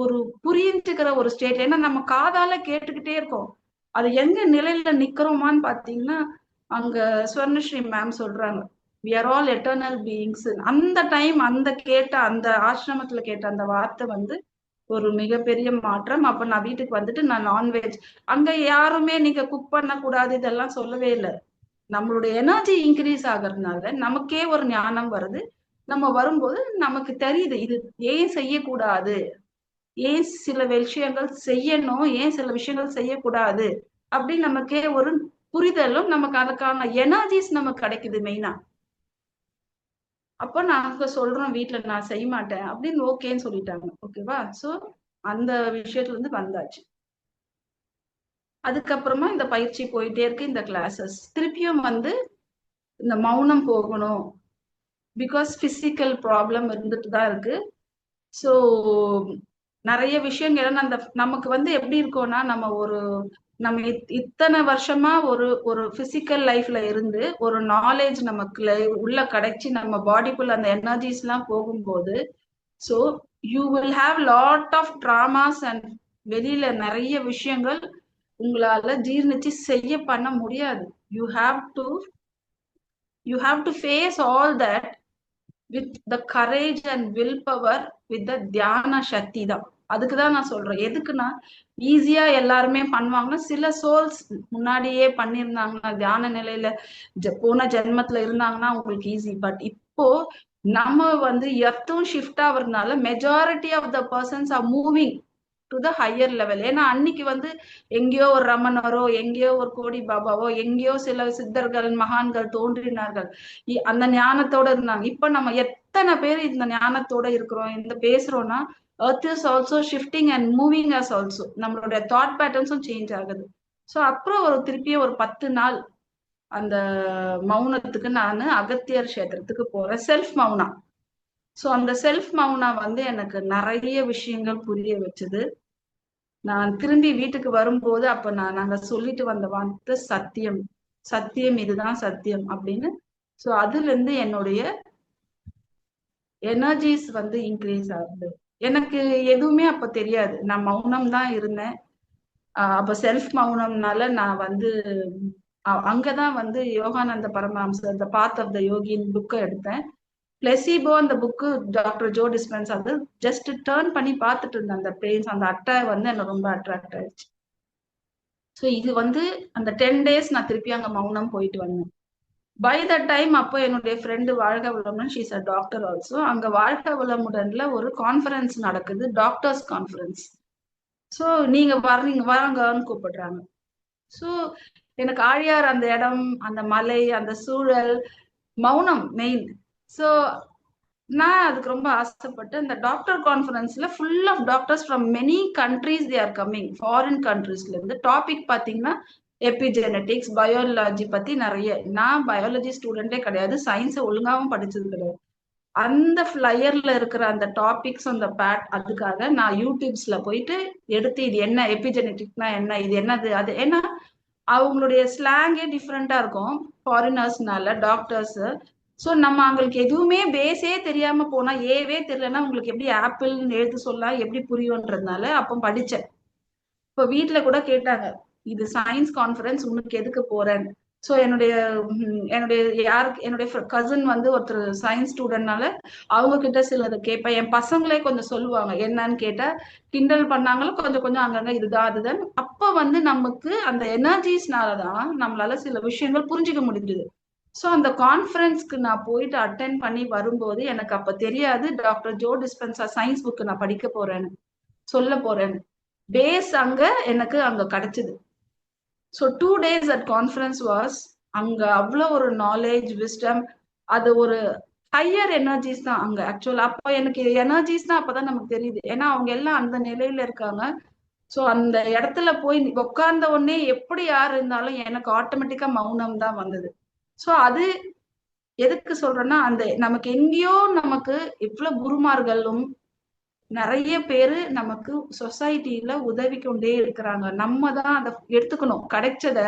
ஒரு புரிஞ்சுக்கிற ஒரு ஸ்டேட். ஏன்னா நம்ம காதால கேட்டுக்கிட்டே இருக்கோம், அது எங்க நிலையில நிக்கிறோமான்னு பாத்தீங்கன்னா அங்க ஸ்வர்ணஸ்ரீ மேம் சொல்றாங்க, we are all eternal beings. அந்த டைம் அந்த கேட்ட அந்த ஆசிரமத்துல கேட்ட அந்த வார்த்தை வந்து ஒரு மிகப்பெரிய மாற்றம். அப்ப நான் வீட்டுக்கு வந்துட்டு நான் நான்வெஜ், அங்க யாருமே நீங்க குக் பண்ண கூடாது இதெல்லாம் சொல்லவே இல்லை. நம்மளுடைய எனர்ஜி இன்க்ரீஸ் ஆகுறதுனால நமக்கே ஒரு ஞானம் வருது. நம்ம வரும்போது நமக்கு தெரியுது இது ஏன் செய்யக்கூடாது, ஏன் சில விஷயங்கள் செய்யணும், ஏன் சில விஷயங்கள் செய்யக்கூடாது அப்படின்னு நமக்கே ஒரு புரிதலும், நமக்கு அதுக்கான எனர்ஜிஸ் நமக்கு கிடைக்குது மெயினா. அப்போ நாங்க சொல்றோம் வீட்டுல நான் செய்ய மாட்டேன் அப்படின்னு ஓகேன்னு சொல்லிட்டாங்க. ஓகேவா? சோ அந்த விஷயத்துல இருந்து வந்தாச்சு. அதுக்கப்புறமா இந்த பயிற்சி போயிட்டே இருக்கு, இந்த கிளாஸஸ் திருப்பியும் வந்து இந்த மௌனம் போகணும், பிகாஸ் பிசிக்கல் ப்ராப்ளம் இருந்துட்டு தான் இருக்கு. ஸோ நிறைய விஷயங்கள் அந்த நமக்கு வந்து எப்படி இருக்கோம்னா, நம்ம இத்தனை வருஷமா ஒரு பிசிக்கல் லைஃப்ல இருந்து ஒரு நாலேஜ் நமக்கு உள்ள கிடைச்சி நம்ம பாடிக்குள்ள அந்த எனர்ஜிஸ் எல்லாம் போகும்போது so you will have lot of traumas and வெளியில நிறைய விஷயங்கள் உங்களால ஜீர்ணிச்சு செய்ய பண்ண முடியாது. You have to face all that with the courage and will power, with the தியான சக்தி தான். அதுக்குதான் நான் சொல்றேன். எதுக்குன்னா ஈஸியா எல்லாருமே பண்ணுவாங்க. சில சோல்ஸ் முன்னாடியே பண்ணியிருந்தாங்கன்னா தியான நிலையில போன ஜென்மத்துல இருந்தாங்கன்னா உங்களுக்கு ஈஸி. பட் இப்போ நம்ம வந்து எர்த்தும் ஷிஃப்ட் ஆகுறதுனால majority of the persons are moving to the higher level. ஏன்னா அன்னைக்கு வந்து எங்கேயோ ஒரு ரமணரோ, எங்கேயோ ஒரு கோடி பாபாவோ, எங்கேயோ சில சித்தர்கள் மகான்கள் தோன்றினார்கள், அந்த ஞானத்தோட இருந்தாங்க. இப்ப நம்ம எத்தனை பேர் இந்த ஞானத்தோட இருக்கிறோம், இந்த பேசுறோம்னா earth is also shifting and moving us also. நம்மளுடைய தாட் பேட்டர்ன்ஸும் சேஞ்ச் ஆகுது. ஸோ அப்புறம் திருப்பியும் ஒரு 10 நாள் அந்த மௌனத்துக்கு நான் அகத்தியர் கஷேத்திரத்துக்கு போறேன், செல்ஃப் மௌனா. ஸோ அந்த செல்ஃப் மௌனா வந்து எனக்கு நிறைய விஷயங்கள் புரிய வச்சது. நான் திரும்பி வீட்டுக்கு வரும்போது அப்ப நாங்க சொல்லிட்டு வந்த வார்த்தை சத்தியம், சத்தியம், இதுதான் சத்தியம் அப்படின்னு. ஸோ அதுல இருந்து என்னுடைய எனர்ஜிஸ் வந்து இன்க்ரீஸ் ஆகுது. எனக்கு எதுவுமே அப்ப தெரியாது, நான் மௌனம் தான் இருந்தேன். அப்ப செல்ஃப் மௌனம்னால நான் வந்து அங்கதான் வந்து யோகானந்த பரமஹம்சர் த பாத் ஆஃப் த யோகின் புக்கை எடுத்தேன். பிளெசிபோ அந்த புக்கு டாக்டர் ஜோ டிஸ்பென்ஸ், அது ஜஸ்ட் டேர்ன் பண்ணி பார்த்துட்டு இருந்தேன். அந்த பேஜ், அந்த அட்டை வந்து எனக்கு ரொம்ப அட்ராக்ட் ஆயிடுச்சு. ஸோ இது வந்து அந்த 10 days நான் திருப்பி அங்க மௌனம் போயிட்டு வந்தேன். பை த டைம் அப்போ என்னுடைய ஃப்ரெண்டு வாழ்க வளமுடன், ஷீஸ் அ டாக்டர் ஆல்சோ, அங்க வாழ்க வளமுடன்ல ஒரு கான்ஃபரன்ஸ் நடக்குது, டாக்டர்ஸ் கான்ஃபரன்ஸ். ஸோ நீங்க வாங்கன்னு கூப்பிடுறாங்க. ஸோ எனக்கு ஆழியார் அந்த இடம், அந்த மலை, அந்த சூழல், மௌனம் மெயின். ஸோ நான் அதுக்கு ரொம்ப ஆசைப்பட்டு அந்த டாக்டர் கான்ஃபரன்ஸ்ல full of doctors from many countries they are coming, foreign கண்ட்ரீஸ்ல இருந்து. டாபிக் பாத்தீங்கன்னா எபிஜெனட்டிக்ஸ், பயாலஜி பத்தி நிறைய. நான் பயாலஜி ஸ்டூடெண்டே கிடையாது, சயின்ஸை ஒழுங்காவும் படிச்சது கிடையாது. அந்த ஃபிளையர்ல இருக்கிற அந்த டாபிக்ஸ், அந்த பேட், அதுக்காக நான் யூடியூப்ஸ்ல போயிட்டு எடுத்து இது என்ன, எபிஜெனட்டிக்னா என்ன, இது என்னது அது. ஏன்னா அவங்களுடைய ஸ்லாங்கே டிஃப்ரெண்டா இருக்கும் ஃபாரினர்ஸ்னால, டாக்டர்ஸ். ஸோ நம்ம அவங்களுக்கு எதுவுமே பேஸே தெரியாம போனா, ஏவே தெரியலன்னா உங்களுக்கு எப்படி ஆப்பிள்னு எழுத்து சொல்லலாம், எப்படி புரியும்ன்றதுனால அப்போ படிச்சேன். இப்போ வீட்டுல கூட கேட்டாங்க, இது சயின்ஸ் கான்ஃபரன்ஸ், உனக்கு எதுக்கு போறேன்னு. ஸோ என்னுடைய என்னுடைய கசின் வந்து ஒருத்தர் சயின்ஸ் ஸ்டூடெண்ட்னால அவங்க கிட்ட சிலதை கேட்பேன். என் பசங்களே கொஞ்சம் சொல்லுவாங்க, என்னன்னு கேட்டா கிண்டல் பண்ணாங்களும் கொஞ்சம் கொஞ்சம் அங்கங்க இதுதான் அதுதான். அப்ப வந்து நமக்கு அந்த எனர்ஜிஸ்னாலதான் நம்மளால சில விஷயங்கள் புரிஞ்சுக்க முடிஞ்சது. ஸோ அந்த கான்ஃபரன்ஸ்க்கு நான் போயிட்டு அட்டென்ட் பண்ணி வரும்போது எனக்கு அப்ப தெரியாது டாக்டர் ஜோ டிஸ்பென்சா சயின்ஸ் புக்கு நான் படிக்க போறேன்னு, சொல்ல போறேன்னு. பேஸ் அங்க எனக்கு அங்க கிடைச்சது. So 2 days at conference was, அங்க அவ்வளோ ஒரு நாலேஜ், விஸ்டம், அது ஒரு ஹையர் எனர்ஜிஸ் தான் அங்க ஆக்சுவலா. அப்போ எனக்கு எனர்ஜிஸ் தான் அப்பதான் நமக்கு தெரியுது, ஏன்னா அவங்க எல்லாம் அந்த நிலையில இருக்காங்க. ஸோ அந்த இடத்துல போய் உட்கார்ந்த உடனே எப்படி யார் இருந்தாலும் எனக்கு ஆட்டோமேட்டிக்கா மௌனம் தான் வந்தது. ஸோ அது எதுக்கு சொல்றேன்னா, அந்த நமக்கு எங்கேயோ நமக்கு இவ்வளவு குருமார்களும் நிறைய பேரு நமக்கு சொசைட்டில உதவி கொண்டே இருக்கிறாங்க. நம்ம தான் அதை எடுத்துக்கணும். கிடைச்சத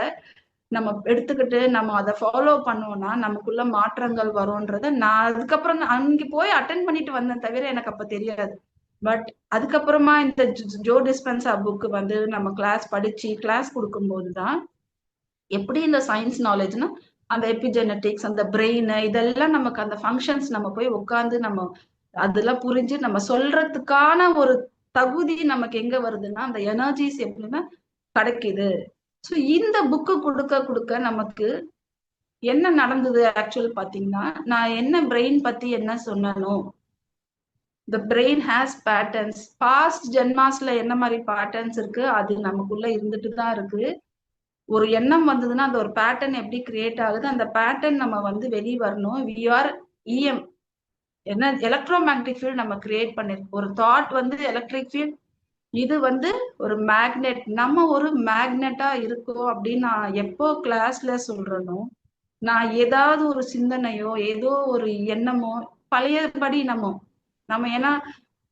நம்ம எடுத்துக்கிட்டு நம்ம அதை ஃபாலோ பண்ணோம்னா நமக்குள்ள மாற்றங்கள் வரும்ன்றத நான் அதுக்கப்புறம் அங்க போய் அட்டென்ட் பண்ணிட்டு வந்தேன், தவிர எனக்கு அப்ப தெரியாது. பட் அதுக்கப்புறமா இந்த ஜோ டிஸ்பென்சா புக் வந்து நம்ம கிளாஸ் கொடுக்கும் போதுதான் எப்படி இந்த சயின்ஸ் நாலேஜ்னா அந்த எபிஜெனட்டிக்ஸ், அந்த பிரெயின், இதெல்லாம் நமக்கு அந்த ஃபங்க்ஷன்ஸ் நம்ம போய் உட்காந்து நம்ம அதெல்லாம் புரிஞ்சு நம்ம சொல்றதுக்கான ஒரு தகுதி நமக்கு எங்க வருதுன்னா அந்த எனர்ஜிஸ் எப்படின்னா கிடைக்குது. ஸோ இந்த புக்கு கொடுக்க கொடுக்க நமக்கு என்ன நடந்தது ஆக்சுவல் பாத்தீங்கன்னா, நான் என்ன பிரெயின் பத்தி என்ன சொன்னனோ, the brain has patterns, past ஜென்மாஸ்ல என்ன மாதிரி பேட்டர்ன்ஸ் இருக்கு அது நமக்குள்ள இருந்துட்டு தான் இருக்கு. ஒரு எண்ணம் வந்ததுன்னா அந்த ஒரு பேட்டர்ன் எப்படி கிரியேட் ஆகுது, அந்த பேட்டர்ன் நம்ம வந்து வெளியே வரணும். வி ஆர் இஎம், என்ன எலக்ட்ரோ மேக்னெட்டிக் ஃபீல்ட் நம்ம கிரியேட் பண்ணிருக்கோம். ஒரு தாட் வந்து எலக்ட்ரிக் ஃபீல்ட், இது வந்து ஒரு மேக்னெட். நம்ம ஒரு மேக்னெட்டா இருக்கோம் அப்படின்னு நான் எப்போ கிளாஸ்ல சொல்றேனோ, நான் ஏதாவது ஒரு சிந்தனையோ ஏதோ ஒரு எண்ணமோ பழையபடி நம்ம ஏன்னா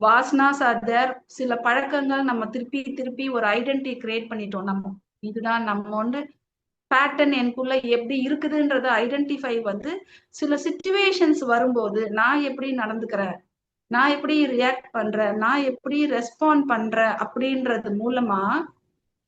வாசனாஸ் ஆர் தேர், சில பழக்கங்கள் நம்ம திருப்பி திருப்பி ஒரு ஐடென்டிட்டி கிரியேட் பண்ணிட்டோம். நம்ம இதுதான் நம்ம வந்து பேட்டர்ன் எனக்குள்ள எப்படி இருக்குதுன்றத ஐடென்டிஃபை வந்து சில சிச்சுவேஷன்ஸ் வரும்போது நான் எப்படி நடந்துக்கிறேன், நான் எப்படி ரியாக்ட் பண்றேன், நான் எப்படி ரெஸ்பாண்ட் பண்றேன் அப்படின்றது மூலமா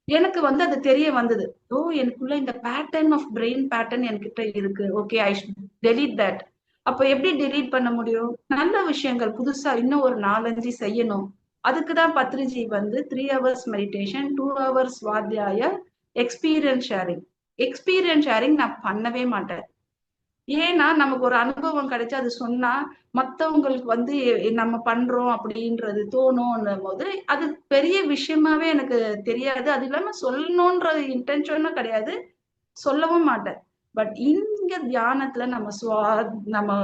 எனக்கு வந்து அது தெரிய வந்தது. ஓ, எனக்குள்ள இந்த பேட்டர்ன் ஆஃப் பிரெயின் பேட்டர்ன் என்கிட்ட இருக்கு. Okay, I should delete that. அப்ப எப்படி டெலீட் பண்ண முடியும்? நல்ல விஷயங்கள் புதுசா இன்னும் ஒரு 4-5 செய்யணும். அதுக்குதான் பத்ரிஜி வந்து 3 hours மெடிடேஷன், 2 hours சுவாத்தியாய, எக்ஸ்பீரியன்ஸ் ஷேரிங். எக்ஸ்பீரியன்ஸ் ஷேரிங் நான் பண்ணவே மாட்டேன். ஏன்னா நமக்கு ஒரு அனுபவம் கிடைச்சு அது சொன்னா மத்தவங்களுக்கு வந்து நம்ம பண்றோம் அப்படின்றது தோணும்னும் போது அது பெரிய விஷயமாவே எனக்கு தெரியாது. அது இல்லாம சொல்லணும்ன்றது இன்டென்ஷனும் கிடையாது, சொல்லவும் மாட்டேன். பட் இங்க தியானத்துல நம்ம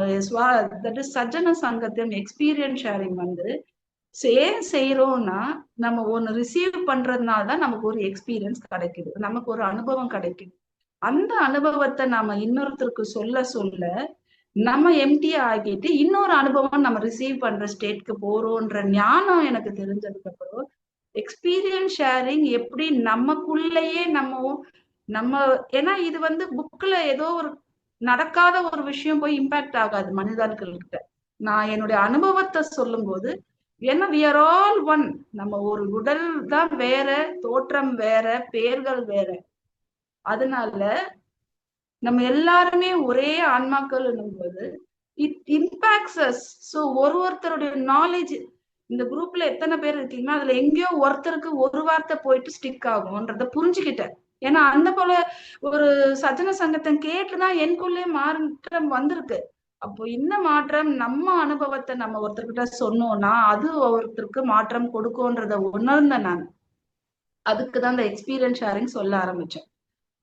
தட் இஸ் சஜ்ஜன சங்கத்தின் எக்ஸ்பீரியன்ஸ் ஷேரிங் வந்து சேம் செய்யறோம்னா நம்ம ஒண்ணு ரிசீவ் பண்றதுனால தான் நமக்கு ஒரு எக்ஸ்பீரியன்ஸ் கிடைக்குது, நமக்கு ஒரு அனுபவம் கிடைக்குது. அந்த அனுபவத்தை நாம இன்னொருத்தருக்கு சொல்ல சொல்ல நம்ம எம்டி ஆகிட்டு இன்னொரு அனுபவம் நம்ம ரிசீவ் பண்ற ஸ்டேட்க்கு போறோம்ன்ற ஞானம் எனக்கு தெரிஞ்சதுக்கு அப்புறம் எக்ஸ்பீரியன்ஸ் ஷேரிங் எப்படி நமக்குள்ளேயே நம்ம ஏன்னா இது வந்து புக்ல ஏதோ ஒரு நடக்காத ஒரு விஷயம் போய் இம்பாக்ட் ஆகாது மனிதர்கள்கிட்ட. நான் என்னுடைய அனுபவத்தை சொல்லும் போது, ஏன்னா வி ஆர் ஆல் ஒன். நம்ம ஒரு உடல் தான் வேற, தோற்றம் வேற, பெயர்கள் வேற. அதனால நம்ம எல்லாருமே ஒரே ஆன்மாக்கள் போது இட் இம்பாக்ட்ஸ் அஸ். ஸோ ஒருத்தருடைய நாலேஜ், இந்த குரூப்ல எத்தனை பேர் இருக்கீங்கன்னா அதுல எங்கேயோ ஒருத்தருக்கு ஒரு வார்த்தை போயிட்டு ஸ்டிக் ஆகும்ன்றத புரிஞ்சுக்கிட்டேன். ஏன்னா அந்த போல ஒரு சஜன சங்கத்தை கேட்டுதான் எனக்குள்ளே மாற்றம் வந்திருக்கு. அப்போ இந்த மாற்றம் நம்ம அனுபவத்தை நம்ம ஒருத்தர்கிட்ட சொன்னோம்னா அது ஒருத்தருக்கு மாற்றம் கொடுக்கும்ன்றத உணர்ந்தேன் நான். அதுக்குதான் இந்த எக்ஸ்பீரியன்ஸ் ஷேரிங் சொல்ல ஆரம்பிச்சேன்.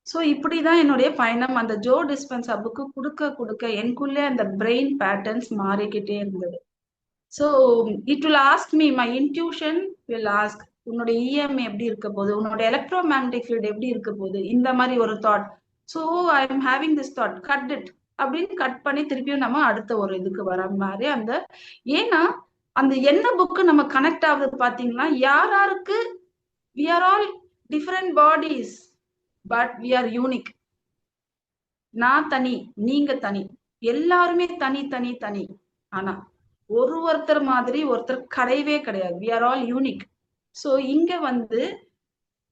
ஸோ இப்படிதான் என்னுடைய பயணம் அந்த ஜோ டிஸ்பென்சா புக்கு கொடுக்க கொடுக்க எனக்குள்ளே அந்த பிரெயின் பேட்டர்ன்ஸ் மாறிக்கிட்டே இருந்தது. So it will ask me, my intuition will ask, உன்னோட இஎம் எப்படி இருக்க போகுது, உன்னோட எலக்ட்ரோ மேக்னெட்டிக் ஃபீல்டு எப்படி இருக்க போகுது, இந்த மாதிரி ஒரு thought. So I am having this thought, cut it அப்படின்னு கட் பண்ணி திருப்பியும் நம்ம அடுத்த ஒரு இதுக்கு வர மாதிரி அந்த, ஏன்னா அந்த என்ன புக்கு நம்ம கனெக்ட் ஆகுது பாத்தீங்கன்னா, யாராருக்கு we are all different bodies but we are unique. நான் தனி, நீங்க தனி, எல்லாருமே தனி தனி தனி. ஆனா ஒருத்தர் மாதிரி ஒருத்தர் கிடையவே கிடையாது. We are all unique. So இங்க வந்து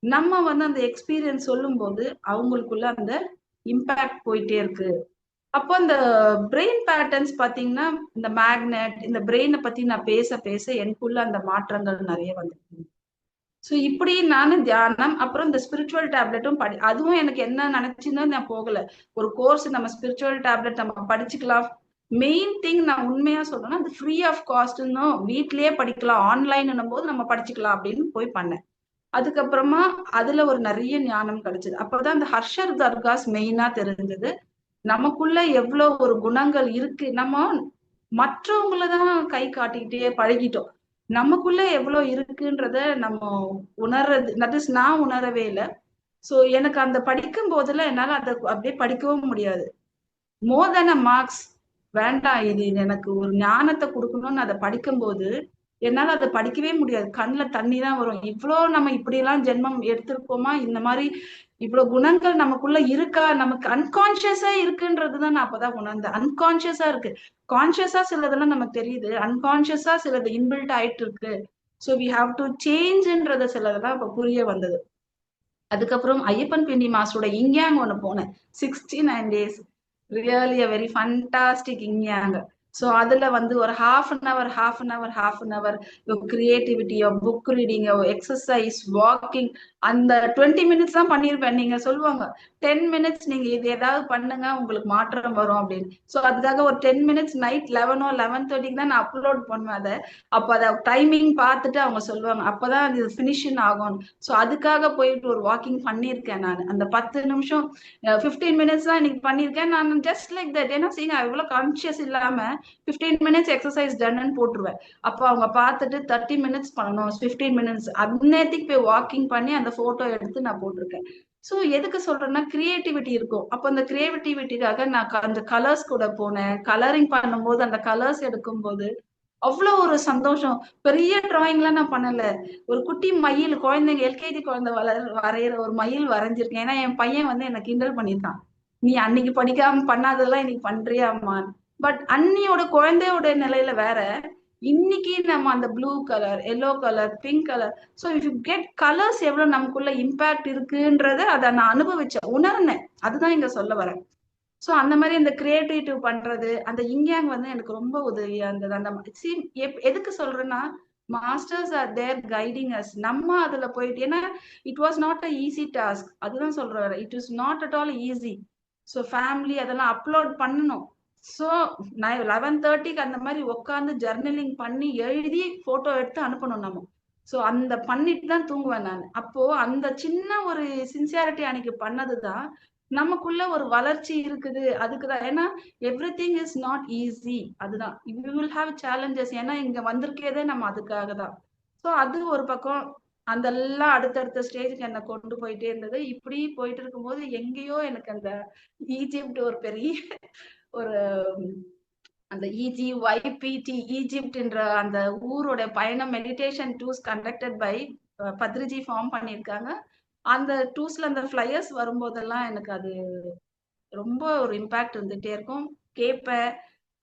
நம்ம வந்து அந்த எக்ஸ்பீரியன்ஸ் சொல்லும் போது அவங்களுக்குள்ள அந்த இம்பாக்ட் போயிட்டே இருக்கு. அப்போ இந்த பிரெயின் பேட்டர்ன்ஸ் பாத்தீங்கன்னா, இந்த மேக்னெட், இந்த பிரெயினை பத்தி நான் பேச பேச எனக்குள்ள அந்த மாற்றங்கள் நிறைய வந்துருக்கு. ஸோ இப்படி நானும் தியானம், அப்புறம் இந்த ஸ்பிரிச்சுவல் டேப்லெட்டும் அதுவும் எனக்கு என்ன நினைச்சுன்னு நான் போகல. ஒரு கோர்ஸ் நம்ம ஸ்பிரிச்சுவல் டேப்லெட் நம்ம படிச்சுக்கலாம். மெயின் திங் நான் உண்மையா சொல்றேன்னா அது ஃப்ரீ ஆஃப் காஸ்ட்னு, வீட்லயே படிக்கலாம், ஆன்லைன் போது நம்ம படிச்சுக்கலாம் அப்படின்னு போய் பண்ணேன். அதுக்கப்புறமா அதுல ஒரு நிறைய ஞானம் கிடைச்சது. அப்பதான் இந்த ஹர்ஷர் தர்காஸ் மெயினா தெரிஞ்சது. நமக்குள்ள எவ்வளவு ஒரு குணங்கள் இருக்கு. நம்ம மற்றவங்களதான் கை காட்டிக்கிட்டே பழகிட்டோம். நமக்குள்ள எவ்வளவு இருக்குன்றத நம்ம உணர்றது, தட் இஸ் நான் உணரவே இல்லை. சோ எனக்கு அந்த படிக்கும் போதுல என்னால அதை அப்படியே படிக்கவும் முடியாது. மோர் தென் அ மார்க்ஸ் வேண்டாம், இது எனக்கு ஒரு ஞானத்தை கொடுக்கணும்னு அதை படிக்கும்போது என்னால அதை படிக்கவே முடியாது. கண்ணுல தண்ணி தான் வரும். இவ்வளோ நம்ம இப்படி எல்லாம் ஜென்மம் எடுத்திருக்கோமா, இந்த மாதிரி இவ்வளவு குணங்கள் நமக்குள்ள இருக்கா, நமக்கு அன்கான்சியஸா இருக்குன்றதுதான் நான் அப்பதான் உணர்ந்தேன். அன்கான்சியஸா இருக்கு, கான்சியஸா சிலதெல்லாம் நமக்கு தெரியுது, அன்கான்சியஸா சிலது இன்பில்ட் ஆயிட்டு இருக்கு. ஸோ வி ஹாவ் டு சேஞ்ச்ன்றத சிலதெல்லாம் இப்ப புரிய வந்தது. அதுக்கப்புறம் ஐயப்பன் பிண்டி மாஸ்டரோட இங்யாங் ஒண்ணு போனேன், 69 days. Really a very fantastic இங்யாங். ஸோ அதுல வந்து ஒரு half an hour creativity, book reading, exercise, walking, அந்த 20 minutes தான் பண்ணிருப்பேன். நீங்க சொல்லுவாங்க 10 minutes நீங்க இது ஏதாவது பண்ணுங்க உங்களுக்கு மாற்றம் வரும் அப்படின்னு. ஸோ அதுக்காக ஒரு 10 minutes நைட் 11 or 11:30 தான் நான் அப்லோட் பண்ணுவேன் அதை. அப்ப அதை டைமிங் பார்த்துட்டு அவங்க சொல்லுவாங்க அப்பதான் அது பினிஷிங் ஆகும். ஸோ அதுக்காக போயிட்டு ஒரு வாக்கிங் பண்ணியிருக்கேன் நான். அந்த 10 நிமிஷம் 15 minutes தான் இன்னைக்கு பண்ணியிருக்கேன் நான், ஜஸ்ட் லைக் தட். ஏன்னா சீங்க இவ்வளவு கான்சியஸ் இல்லாம 15 minutes எக்ஸசைஸ் டன்னு போட்டுருவேன். அப்போ அவங்க பார்த்துட்டு 30 minutes பண்ணணும், 15 minutes அந்நேரத்துக்கு போய் வாக்கிங் பண்ணி அந்த போட்டோ எடுத்து நான் போட்டிருக்கேன். ஸோ எதுக்கு சொல்றேன்னா கிரியேட்டிவிட்டி இருக்கும். அப்போ அந்த கிரியேட்டிவிட்டிக்காக நான் அந்த கலர்ஸ் கூட போனேன். கலரிங் பண்ணும்போது அந்த கலர்ஸ் எடுக்கும்போது அவ்வளவு ஒரு சந்தோஷம். பெரிய டிராயிங்லாம் நான் பண்ணல. ஒரு குட்டி மயில், குழந்தைங்க எல்கேஜி குழந்தை வரைகிற ஒரு மயில் வரைஞ்சிருக்கேன். ஏன்னா என் பையன் வந்து என்ன கிண்டல் பண்ணியிருக்கான், நீ அன்னைக்கு படிக்காம பண்ணாதெல்லாம் இன்னைக்கு பண்றியாமா. பட் அன்னியோட குழந்தையோட நிலையில வேற, இன்னைக்கு நம்ம அந்த blue colour, yellow colour, pink colour, so if you get colours எவ்வளவு நமக்குள்ள இம்பாக்ட் இருக்குன்றத அதை நான் அனுபவிச்சேன், உணர்ந்தேன். அதுதான் இங்க சொல்ல வரேன். ஸோ அந்த மாதிரி இந்த கிரியேட்டிவ் பண்றது, அந்த இங்யாங் வந்து எனக்கு ரொம்ப உதவியா இருந்தது. அந்த எதுக்கு சொல்றேன்னா, masters are there guiding us. நம்ம அதுல போயிட்டு, ஏன்னா it was not a easy task. அதுதான் சொல்றேன், it is not at all easy. So family அதெல்லாம் அப்லோட் பண்ணணும். ஸோ நான் 11:30க்கு அந்த மாதிரி உட்காந்து ஜர்னலிங் பண்ணி எழுதி போட்டோ எடுத்து அனுப்பணும் நம்ம. ஸோ அந்த பண்ணிட்டு தான் தூங்குவேன் நான். அப்போ அந்த சின்ன ஒரு சின்சியாரிட்டி அன்னைக்கு பண்ணதுதான் நமக்குள்ள ஒரு வளர்ச்சி இருக்குது. அதுக்குதான், ஏன்னா every thing is not easy. அதுதான், யூ வில் ஹாவ் சேலஞ்சஸ். ஏன்னா இங்க வந்திருக்கேதே நம்ம அதுக்காக தான். ஸோ அது ஒரு பக்கம். அதெல்லாம் அடுத்தடுத்த ஸ்டேஜுக்கு என்ன கொண்டு போயிட்டே இருந்தது. இப்படி போயிட்டு இருக்கும்போது எங்கேயோ எனக்கு அந்த ஈஜிப்ட் ஒரு பெரிய ஒரு அந்த EGYPT ஈஜிப்ட் என்ற அந்த ஊரோட பயணம், meditation tours conducted by Patriji form பண்ணியிருக்காங்க. அந்த டூர்ஸ்ல அந்த ஃபிளையர்ஸ் வரும்போதெல்லாம் எனக்கு அது ரொம்ப ஒரு இம்பாக்ட் இருந்துட்டே இருக்கும். கேட்பேன்,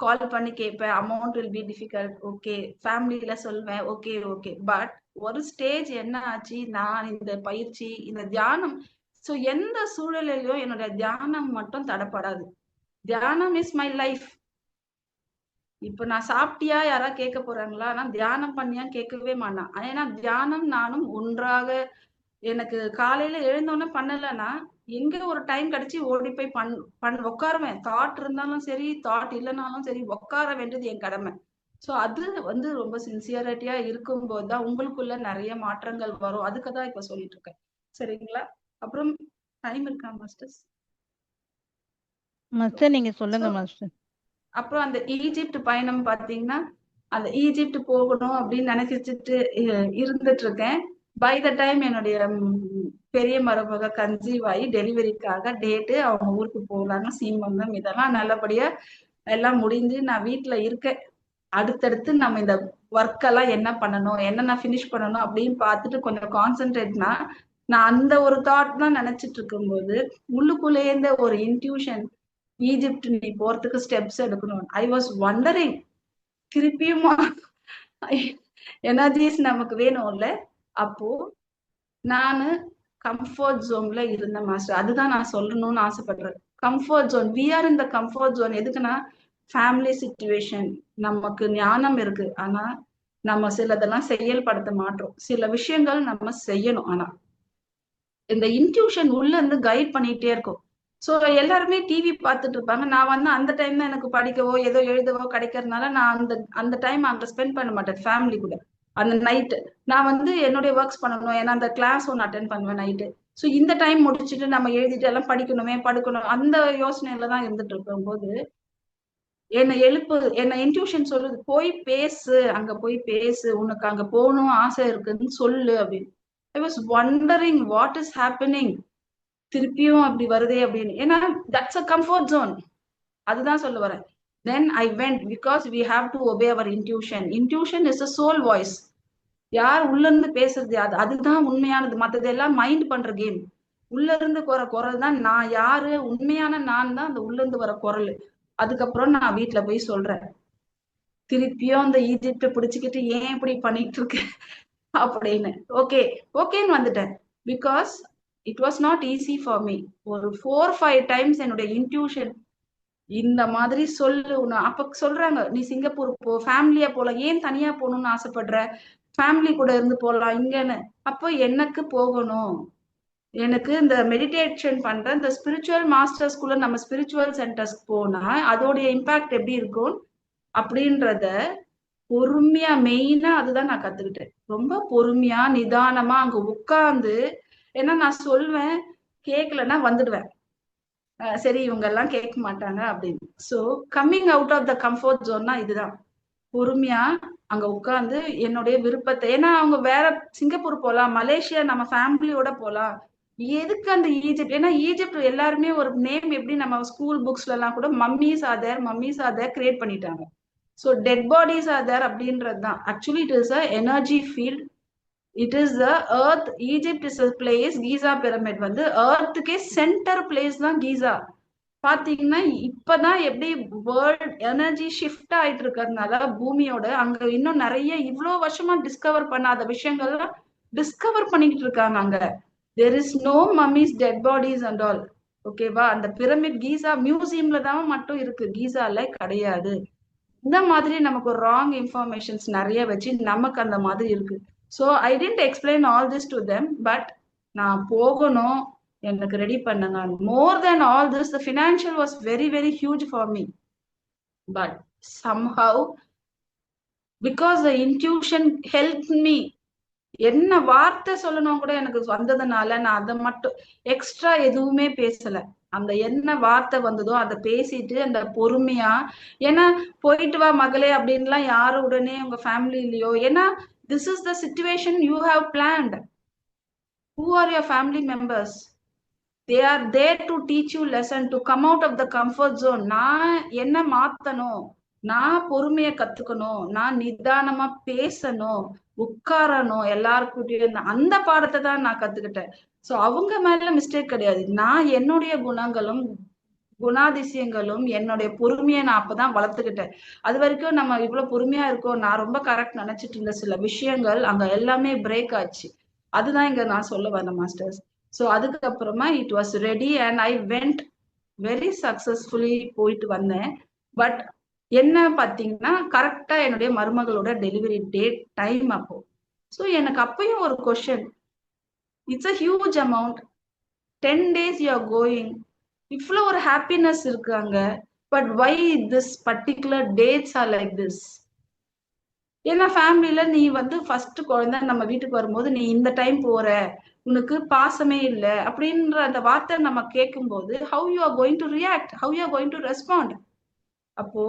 கால் பண்ணி கேட்பேன். Amount will be difficult, okay. ஃபேமிலியில சொல்வேன், ஓகே ஓகே. பட் ஒரு ஸ்டேஜ் என்ன ஆச்சு, நான் இந்த பயிற்சி, இந்த தியானம், ஸோ எந்த சூழலிலும் என்னோட தியானம் மட்டும் தடப்படாது. தியானம் இஸ் மை லைஃப். இப்ப நான் சாப்பிட்டியா யாராவது கேட்க போறாங்களா? நான் தியானம் பண்ணியா கேட்கவே மாட்டான். ஏன்னா தியானம் நானும் ஒன்றாக. எனக்கு காலையில எழுந்தோன்னே பண்ணலைன்னா எங்க ஒரு டைம் கிடைச்சி ஓடி போய் உட்காருவேன். தாட் இருந்தாலும் சரி, தாட் இல்லைனாலும் சரி, உட்கார வேண்டியது என் கடமை. ஸோ அது வந்து ரொம்ப சின்சியரிட்டியா இருக்கும்போது தான் உங்களுக்குள்ள நிறைய மாற்றங்கள் வரும். அதுக்கு தான் இப்ப சொல்லிட்டு இருக்கேன். சரிங்களா? அப்புறம் டைம் இருக்கா மாஸ்டர்ஸ்? மாஸ்டர் நீங்க சொல்லுங்க மாஸ்டர். அப்புறம் அந்த ஈஜிப்ட் பயணம் பாத்தீங்கன்னா, அந்த ஈஜிப்ட் போகணும் அப்படின்னு நினைச்சிட்டு இருந்துட்டு இருக்கேன். பை த டைம் என்னுடைய பெரிய மருமக கன்சீவ் ஆகி டெலிவரிக்காக டேட்டு, அவங்க ஊருக்கு போகலாங்க, சீமந்தம் இதெல்லாம் நல்லபடியா எல்லாம் முடிஞ்சு நான் வீட்டுல இருக்கேன். அடுத்தடுத்து நம்ம இந்த ஒர்க் எல்லாம் என்ன பண்ணணும், என்னென்ன ஃபினிஷ் பண்ணணும் அப்படின்னு பார்த்துட்டு கொஞ்சம் கான்சென்ட்ரேட்னா, நான் அந்த ஒரு தாட் தான் நினைச்சிட்டு இருக்கும்போது உள்ளுக்குள்ளேயே ஒரு இன்ட்யூஷன், ஈஜிப்ட் நீ போறதுக்கு ஸ்டெப்ஸ் எடுக்கணும். ஐ வாஸ் வண்டரிங், திருப்பியுமா எனர்ஜிஸ் நமக்கு வேணும்ல. அப்போ நானு கம்ஃபர்ட் ஜோன்ல இருந்தேன் மாஸ்டர். அதுதான் நான் சொல்லணும்னு ஆசைப்படுறேன். கம்ஃபர்ட் ஜோன், வி ஆர் இந்த கம்ஃபர்ட் ஜோன். எதுக்குன்னா ஃபேமிலி சிச்சுவேஷன், நமக்கு ஞானம் இருக்கு, ஆனா நம்ம சிலதெல்லாம் செயல்படுத்த மாட்டோம். சில விஷயங்கள் நம்ம செய்யணும், ஆனா இந்த இன்ட்யூஷன் உள்ள இருந்து கைட் பண்ணிட்டே இருக்கும். ஸோ எல்லாருமே டிவி பார்த்துட்டு இருப்பாங்க. நான் வந்து அந்த டைம் தான் எனக்கு படிக்கவோ ஏதோ எழுதவோ கிடைக்கிறதுனால நான் அந்த அந்த டைம் அங்க ஸ்பெண்ட் பண்ண மாட்டேன் ஃபேமிலி கூட. அந்த நைட்டு நான் வந்து என்னுடைய ஒர்க்ஸ் பண்ணணும், ஏன்னா அந்த கிளாஸ் ஒன்று அட்டென்ட் பண்ணுவேன் நைட்டு. ஸோ இந்த டைம் முடிச்சுட்டு நம்ம எழுதிட்டு எல்லாம் படிக்கணுமே, படுக்கணும், அந்த யோசனையில தான் இருந்துட்டு இருக்கும் போது என்ன இன்ட்யூஷன் சொல்லுது, போய் பேசு, அங்க போய் பேசு, உனக்கு அங்க போகணும் ஆசை இருக்குன்னு சொல்லு அப்படின்னு. I was wandering what is happening, திருப்பியும் அப்படி வருதே அப்படின்னு. ஏன்னா தட்ஸ் அ கம்ஃபர்ட் ஜோன். அதுதான் சொல்ல வரேன். Then I went, because we have to obey our intuition. Intuition is a soul voice. யார் உள்ள இருந்து பேசுறது, அதுதான் உண்மையானது. மற்றது எல்லாம் மைண்ட் பண்ற கேம். உள்ள இருந்து வர குரல் தான் நான் யாரு, உண்மையான நான் தான் அந்த உள்ள இருந்து வர குரல். அதுக்கப்புறம் நான் வீட்டுல போய் சொல்றேன், திருப்பியும் அந்த ஈஜிப்ட பிடிச்சுக்கிட்டு ஏன் இப்படி பண்ணிட்டு இருக்கு அப்படின்னு. ஓகே ஓகேன்னு வந்துட்டேன். Because it was not easy for me. ஒரு 4-5 டைம்ஸ் என்னுடைய இன்ட்யூஷன் இந்த மாதிரி சொல்லு. அப்ப சொல்றாங்க, நீ சிங்கப்பூர் போ, ஃபேமிலியா போலாம், ஏன் தனியா போகணும்னு ஆசைப்படுற, ஃபேமிலி கூட இருந்து போலாம் இங்கன்னு. அப்போ எனக்கு போகணும், எனக்கு இந்த மெடிடேஷன் பண்ற இந்த ஸ்பிரிச்சுவல் மாஸ்டர்ஸ்குள்ள, நம்ம ஸ்பிரிச்சுவல் சென்டர்ஸ்க்கு போனா அதோடைய இம்பாக்ட் எப்படி இருக்கும் அப்படின்றத பொறுமையா, மெயினா அதுதான் நான் கத்துக்கிட்டேன். ரொம்ப பொறுமையா நிதானமா அங்க உட்கார்ந்து, ஏன்னா நான் சொல்வேன், கேட்கலன்னா வந்துடுவேன், சரி இவங்க எல்லாம் கேட்க மாட்டாங்க அப்படின்னு. So coming out of the comfort ஜோன்னா இதுதான். பொறுமையா அங்க உட்கார்ந்து என்னுடைய விருப்பத்தை, ஏன்னா அவங்க வேற சிங்கப்பூர் போலாம், மலேசியா நம்ம ஃபேமிலியோட போலாம், எதுக்கு அந்த ஈஜிப்ட்? ஏன்னா ஈஜிப்ட் எல்லாருமே ஒரு நேம் எப்படி நம்ம ஸ்கூல் புக்ஸ்ல எல்லாம் கூட மம்மிஸ் ஆர் தேர் கிரியேட் பண்ணிட்டாங்க. So dead bodies are there அப்படின்றது தான். Actually it is a energy field. It is the earth. Egypt is a place. Giza pyramid வந்து எர்த்துக்கே சென்டர் பிளேஸ் தான் கீசா. பாத்தீங்கன்னா இப்பதான் எப்படி வேர்ல்ட் எனர்ஜி ஷிஃப்ட் ஆயிட்டு இருக்கிறதுனால பூமியோட அங்க இன்னும் நிறைய இவ்வளவு வருஷமா டிஸ்கவர் பண்ணாத விஷயங்கள்லாம் டிஸ்கவர் பண்ணிக்கிட்டு இருக்காங்க அங்க. There is no mummies dead bodies and all. ஓகேவா? அந்த பிரமிட் கீசா மியூசியம்ல தான் மட்டும் இருக்கு, கீசால கிடையாது. இந்த மாதிரி நமக்கு ஒரு ராங் இன்ஃபர்மேஷன்ஸ் நிறைய வச்சு நமக்கு அந்த மாதிரி இருக்கு. So I tend explain all this to them. But நான் போகணும், எனக்கு ரெடி பண்ணுங்க. More then all this the financial was very very huge for me. But somehow because the intuition helped me, என்ன வார்த்தை சொல்லணும் கூட எனக்கு வந்ததுனால நான் அதை மட்டும் எக்ஸ்ட்ரா எதுவுமே பேசல. அந்த என்ன வார்த்தை வந்ததோ அதை பேசிட்டு அந்த பொறுமையா, ஏன்னா போயிட்டு வா மகளே அப்படின்லாம் யாரும் உடனே உங்க ஃபேமிலிலயோ, ஏன்னா this is the situation you have planned. Who are your family members? They are there to teach you lesson to come out of the comfort zone. நான் என்ன மாத்தணும், நான் பொறுமைய கத்துக்கணும், நான் நிதானமா பேசணும், உட்காரணும் எல்லாருக்கிட்டையும், அந்த பாடத்தை தான் நான் கத்துக்கிட்டேன். சோ அவங்க மேல மிஸ்டேக் கிடையாது. நான் என்னுடைய குணங்களும் குணாதிசயங்களும் என்னுடைய பொறுமையை நான் அப்பதான் வளர்த்துக்கிட்டேன். அது வரைக்கும் நம்ம இவ்வளவு பொறுமையா இருக்கோம், நான் ரொம்ப கரெக்ட் நினைச்சிட்டு இருந்த சில விஷயங்கள் அங்க எல்லாமே பிரேக் ஆச்சு. அதுதான் இங்க நான் சொல்ல வந்தேன் மாஸ்டர்ஸ். ஸோ அதுக்கப்புறமா it was ready and I went very successfully போயிட்டு வந்தேன். பட் என்ன பார்த்தீங்கன்னா கரெக்டா என்னுடைய மருமகளோட டெலிவரி டேட் டைம் அப்போ. ஸோ எனக்கு அப்பயும் ஒரு question, it's a huge amount, 10 days you are going, இவ்வளோ ஒரு ஹாப்பினஸ் இருக்காங்க, but why this particular dates are like this? ஏன்னா ஃபேமிலியில நீ வந்து ஃபர்ஸ்ட் குழந்தை நம்ம வீட்டுக்கு வரும்போது நீ இந்த டைம் போற, உனக்கு பாசமே இல்லை அப்படின்ற அந்த வார்த்தை நம்ம கேட்கும்போது how you are going to react, how you are going to respond? அப்போ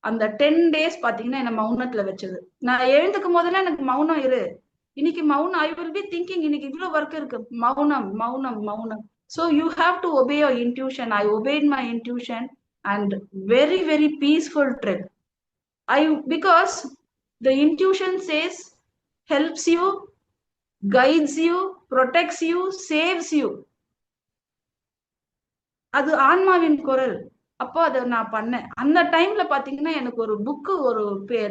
அந்த 10 days பாத்தீங்கன்னா என்ன மௌனத்துல வச்சது. நான் எழுந்துக்கும் போதெல்லாம் எனக்கு மௌனம் இரு, இன்னைக்கு மௌனம், ஐ வில் பி திங்கிங் இன்னைக்கு இவ்வளவு ஒர்க் இருக்கு, மௌனம் மௌனம் மௌனம். So you have to obey your intuition. I obeyed my intuition and very very peaceful trip. Because the intuition says helps you, guides you, protects you, saves you. அது ஆன்மாவின் குரல். அப்போ அதை நான் பண்ணேன். அந்த டைம்ல பாத்தீங்கன்னா எனக்கு ஒரு புக்கு, ஒரு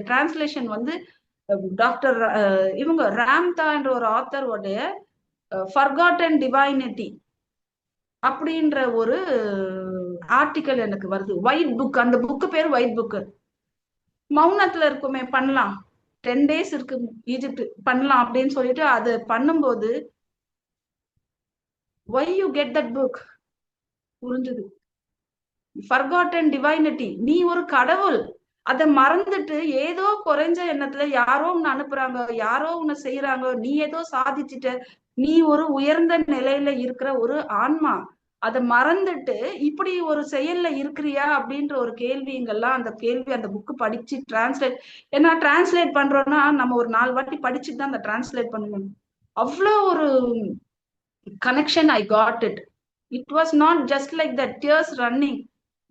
டிரான்ஸ்லேஷன் வந்து டாக்டர் இவங்க ராம்தா என்ற ஒரு ஆத்தர் உடைய ஃபர்காட்டன் டிவைனிட்டி அப்படின்ற ஒரு ஆர்டிக்கல் எனக்கு வருது, ஒயிட் புக். அந்த புக்கு பேர் ஒயிட் புக்கு. மௌனத்துல இருக்குமே பண்ணலாம், 10 days இருக்கு ஈஜிப்ட் பண்ணலாம் அப்படின்னு சொல்லிட்டு அது பண்ணும்போது why you get that book புரிஞ்சது. ஃபர்காட்டன் டிவைனிட்டி, நீ ஒரு கடவுள், அதை மறந்துட்டு ஏதோ குறைஞ்ச எண்ணத்துல யாரோ உன்னை அனுப்புறாங்க, யாரோ உன்னை செய்யறாங்க, நீ ஏதோ சாதிச்சுட்ட, நீ ஒரு உயர்ந்த நிலையில இருக்கிற ஒரு ஆன்மா, அதை மறந்துட்டு இப்படி ஒரு செயல்ல இருக்கிறியா அப்படின்ற ஒரு கேள்விங்கெல்லாம், அந்த கேள்வி அந்த புக்கு படிச்சு டிரான்ஸ்லேட், ஏன்னா டிரான்ஸ்லேட் பண்றோம்னா நம்ம ஒரு 4 வாட்டி படிச்சுட்டு தான் அந்த டிரான்ஸ்லேட் பண்ணணும். அவ்வளோ ஒரு connection I got it. It was not just like the tears running.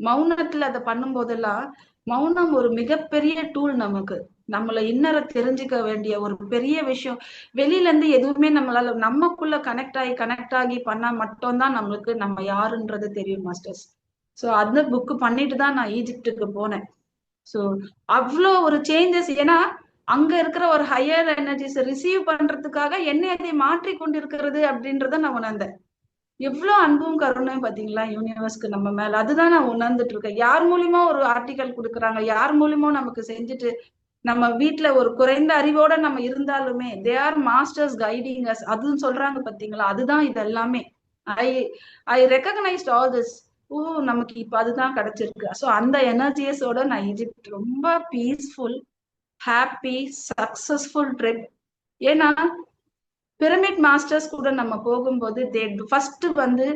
மௌனத்துல அதை பண்ணும் போதெல்லாம், மௌனம் ஒரு மிகப்பெரிய டூல் நமக்கு, நம்மளை இன்னர தெரிஞ்சுக்க வேண்டிய ஒரு பெரிய விஷயம். வெளியில இருந்து எதுவுமே நம்மளால, நமக்குள்ள கனெக்ட் ஆகி பண்ணா மட்டும்தான் நம்மளுக்கு நம்ம யாருன்றது தெரியும் மாஸ்டர்ஸ். ஸோ அந்த புக்கு பண்ணிட்டு தான் நான் ஈஜிப்டுக்கு போனேன். ஸோ அவ்வளோ ஒரு சேஞ்சஸ், ஏன்னா அங்க இருக்கிற ஒரு ஹையர் எனர்ஜிஸ் ரிசீவ் பண்றதுக்காக என்னை அதை மாற்றி கொண்டிருக்கிறது அப்படின்றத நான் உணர்ந்தேன். எவ்வளவு அன்பும் கருணையும் பாத்தீங்களா யூனிவர்ஸ்க்கு நம்ம மேல, அதுதான் நான் உணர்ந்துட்டு இருக்கேன். யார் மூலியமா ஒரு ஆர்டிக்கல் கொடுக்குறாங்க, யார் மூலியமா நமக்கு செஞ்சுட்டு, நம்ம வீட்டுல ஒரு குறைந்த அறிவோட நம்ம இருந்தாலுமே they are masters guiding us, அதுன்னு சொல்றாங்க பாத்தீங்களா, அதுதான் இது எல்லாமே. I I recognised all this. ஓ நமக்கு இப்ப அதுதான் கிடைச்சிருக்கு. ஸோ அந்த எனர்ஜியஸோட நான் ஈஜிப்ட் ரொம்ப பீஸ்ஃபுல், ஹாப்பி, சக்சஸ்ஃபுல் ட்ரிப். ஏன்னா பிரமிட் மாஸ்டர்ஸ் கூட நம்ம போகும்போது தே ஃபர்ஸ்ட் வந்து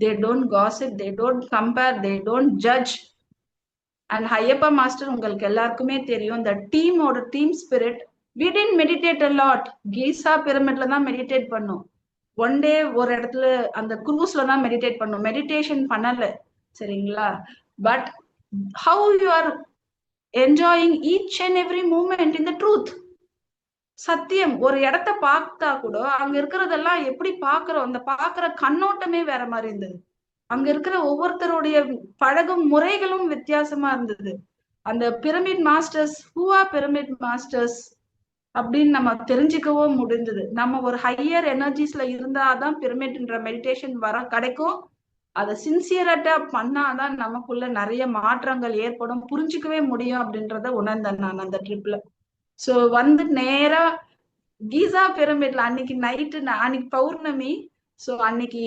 they don't gossip, they don't compare, they don't judge. And ஹையப்பா மாஸ்டர் உங்களுக்கு எல்லாருக்குமே தெரியும், இந்த டீமோட team spirit. We didn't meditate a lot. Giza பிரமிட்ல தான் மெடிடேட் பண்ணோம். ஒன் டே ஒரு இடத்துல அந்த குரூஸ்ல தான் மெடிடேட் பண்ணோம், மெடிடேஷன் பண்ணல, சரிங்களா? But how you are enjoying each and every moment in the truth. சத்தியம். ஒரு இடத்த பார்த்தா கூட அங்க இருக்கிறதெல்லாம் எப்படி பாக்குறோம், அந்த பாக்குற கண்ணோட்டமே வேற மாதிரி இருந்தது. அங்க இருக்கிற ஒவ்வொருத்தருடைய பழகும் முறைகளும் வித்தியாசமா இருந்தது. அந்த பிரமிட் மாஸ்டர்ஸ், ஹூஆ பிரமிட் மாஸ்டர்ஸ் அப்படின்னு நம்ம தெரிஞ்சுக்கவும் முடிஞ்சது. நம்ம ஒரு ஹையர் எனர்ஜிஸ்ல இருந்தாதான் பிரமிட்ன்ற மெடிடேஷன் வர கிடைக்கும். அதை சின்சியரட்டா பண்ணாதான் நமக்குள்ள நிறைய மாற்றங்கள் ஏற்படும், புரிஞ்சுக்கவே முடியும் அப்படின்றத உணர்ந்தேன் நான் அந்த ட்ரிப்ல. சோ வந்து நேரா கீசா பிரமிட்ல அன்னைக்கு நைட்டு, அன்னைக்கு பௌர்ணமி. ஸோ அன்னைக்கு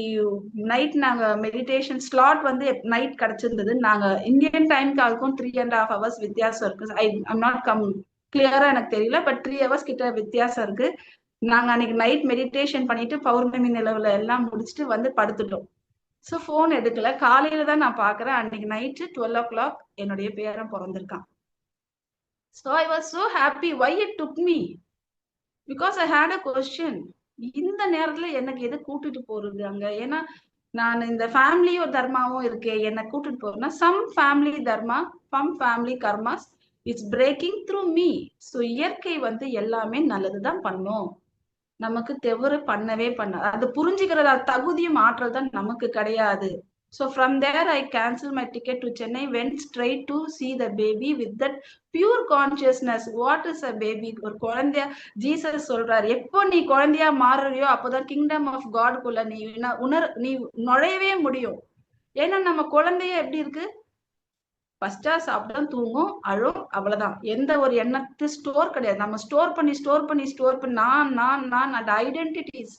நைட் நாங்க மெடிடேஷன் ஸ்லாட் வந்து நைட் கிடைச்சிருந்தது. நாங்க இந்தியன் டைம்க்கு அதுக்கும் 3.5 hours வித்தியாசம் இருக்கு. ஐம் நாட் கிளியரா எனக்கு தெரியல, பட் 3 hours கிட்ட வித்தியாசம் இருக்கு. நாங்க அன்னைக்கு நைட் மெடிடேஷன் பண்ணிட்டு பௌர்ணமி நிலவுல எல்லாம் முடிச்சுட்டு வந்து படுத்துட்டோம். ஸோ போன் எடுக்கல. காலையில தான் நான் பாக்குறேன் அன்னைக்கு நைட்டு 12 o'clock என்னுடைய பேரன் பிறந்திருக்கான். So I was so happy. Why it took me? Because I had a question. இந்த நேரத்துல எனக்கு எது கூட்டிட்டு போறது அங்க? ஏன்னா நான் இந்த ஃபேமிலியோ தர்மாவும் இருக்கே, என்ன கூட்டிட்டு போறேன்னா some family dharma, some family karmas it's breaking through me. So இயற்கை வந்து எல்லாமே நல்லதுதான் பண்ணும், நமக்கு தவறு பண்ணவே பண்ணாது. அது புரிஞ்சுக்கிறதா தகுதியும் ஆற்றல் தான் நமக்கு கிடையாது. So from there I canceled my ticket to Chennai, went straight to see the baby with that pure consciousness. What is a baby? ஒரு குழந்தையா ஜீசஸ் சொல்றாரு, எப்போ நீ குழந்தையா மாறுறியோ அப்போதான் கிங்டம் ஆஃப் காட் குள்ள நீ நுழையவே முடியும். ஏன்னா நம்ம குழந்தைய எப்படி இருக்கு, ஃபர்ஸ்டா சாப்பிடும், தூங்கும், அழும், அவ்வளவுதான். எந்த ஒரு எண்ணத்து ஸ்டோர் கிடையாது. நம்ம ஸ்டோர் பண்ணி நான் அந்த ஐடென்டிட்டிஸ்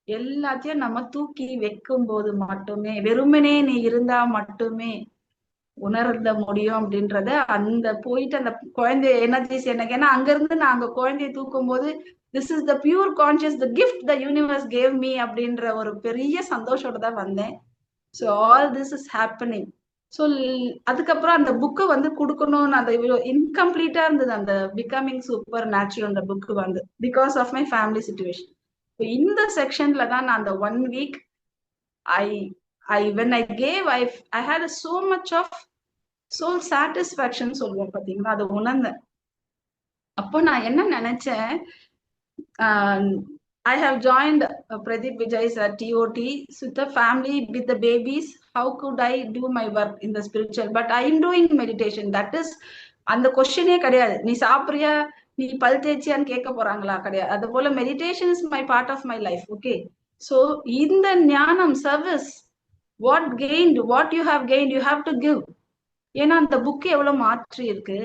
எல்லாத்தையும் நம்ம தூக்கி வைக்கும் போது மட்டுமே, வெறுமனே நீ இருந்தா மட்டுமே உணர்ந்த முடியும் அப்படின்றத அந்த போயிட்டு அந்த குழந்தைய எனர்ஜிஸ் எனக்கு. ஏன்னா அங்க இருந்து நான் அங்க குழந்தைய தூக்கும் போது this is the pure conscious, the gift the universe gave me அப்படின்ற ஒரு பெரிய சந்தோஷோட தான் வந்தேன். So all this is happening. So அதுக்கப்புறம் அந்த புக்கு வந்து கொடுக்கணும்னு, அந்த இன்கம்ப்ளீட்டா இருந்தது அந்த பிகமிங் சூப்பர் நேச்சுரல் அந்த புக்கு வந்து, because of my family situation. இந்த செக்ஷன்ல தான் நான் அந்த 1 week when I gave, I had so much of soul satisfaction சொல்லுவோம் பாத்தீங்களா, அது உணர்ந்தேன். அப்போ நான் என்ன நினைச்சேன், I have joined Pradeep Vijay's TOT with the family, with the babies. How could I do my work in the spiritual? But I am doing meditation. That is, அந்த கொஸ்டினே கிடையாது. நீ சாப்பிடுறியா, நீ பல் தேய்ச்சியான்னு கேட்க போறாங்களா? கிடையாது. அது போல meditation is my part of my life. Okay, so இந்த ஞானம் service, what gained, what you have gained, you have to give. ஏன்னா அந்த புக் எவ்வளவு மாற்றி இருக்கு.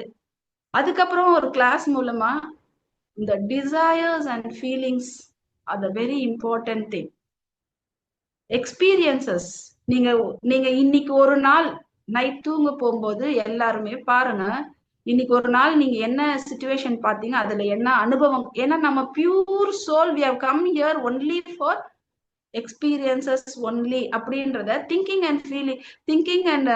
அதுக்கப்புறம் ஒரு கிளாஸ் மூலமா இந்த desires and feelings are the very important thing. Experiences. நீங்க நீங்க இன்னைக்கு ஒரு நாள் நைட் தூங்க போகும்போது எல்லாருமே பாருங்க, இன்னைக்கு ஒரு நாள் நீங்க என்ன சிச்சுவேஷன் பாத்தீங்க, அதுல என்ன அனுபவம். ஏன்னா நம்ம pure soul, we have come here only for experiences only அப்படின்றத thinking and feeling, thinking and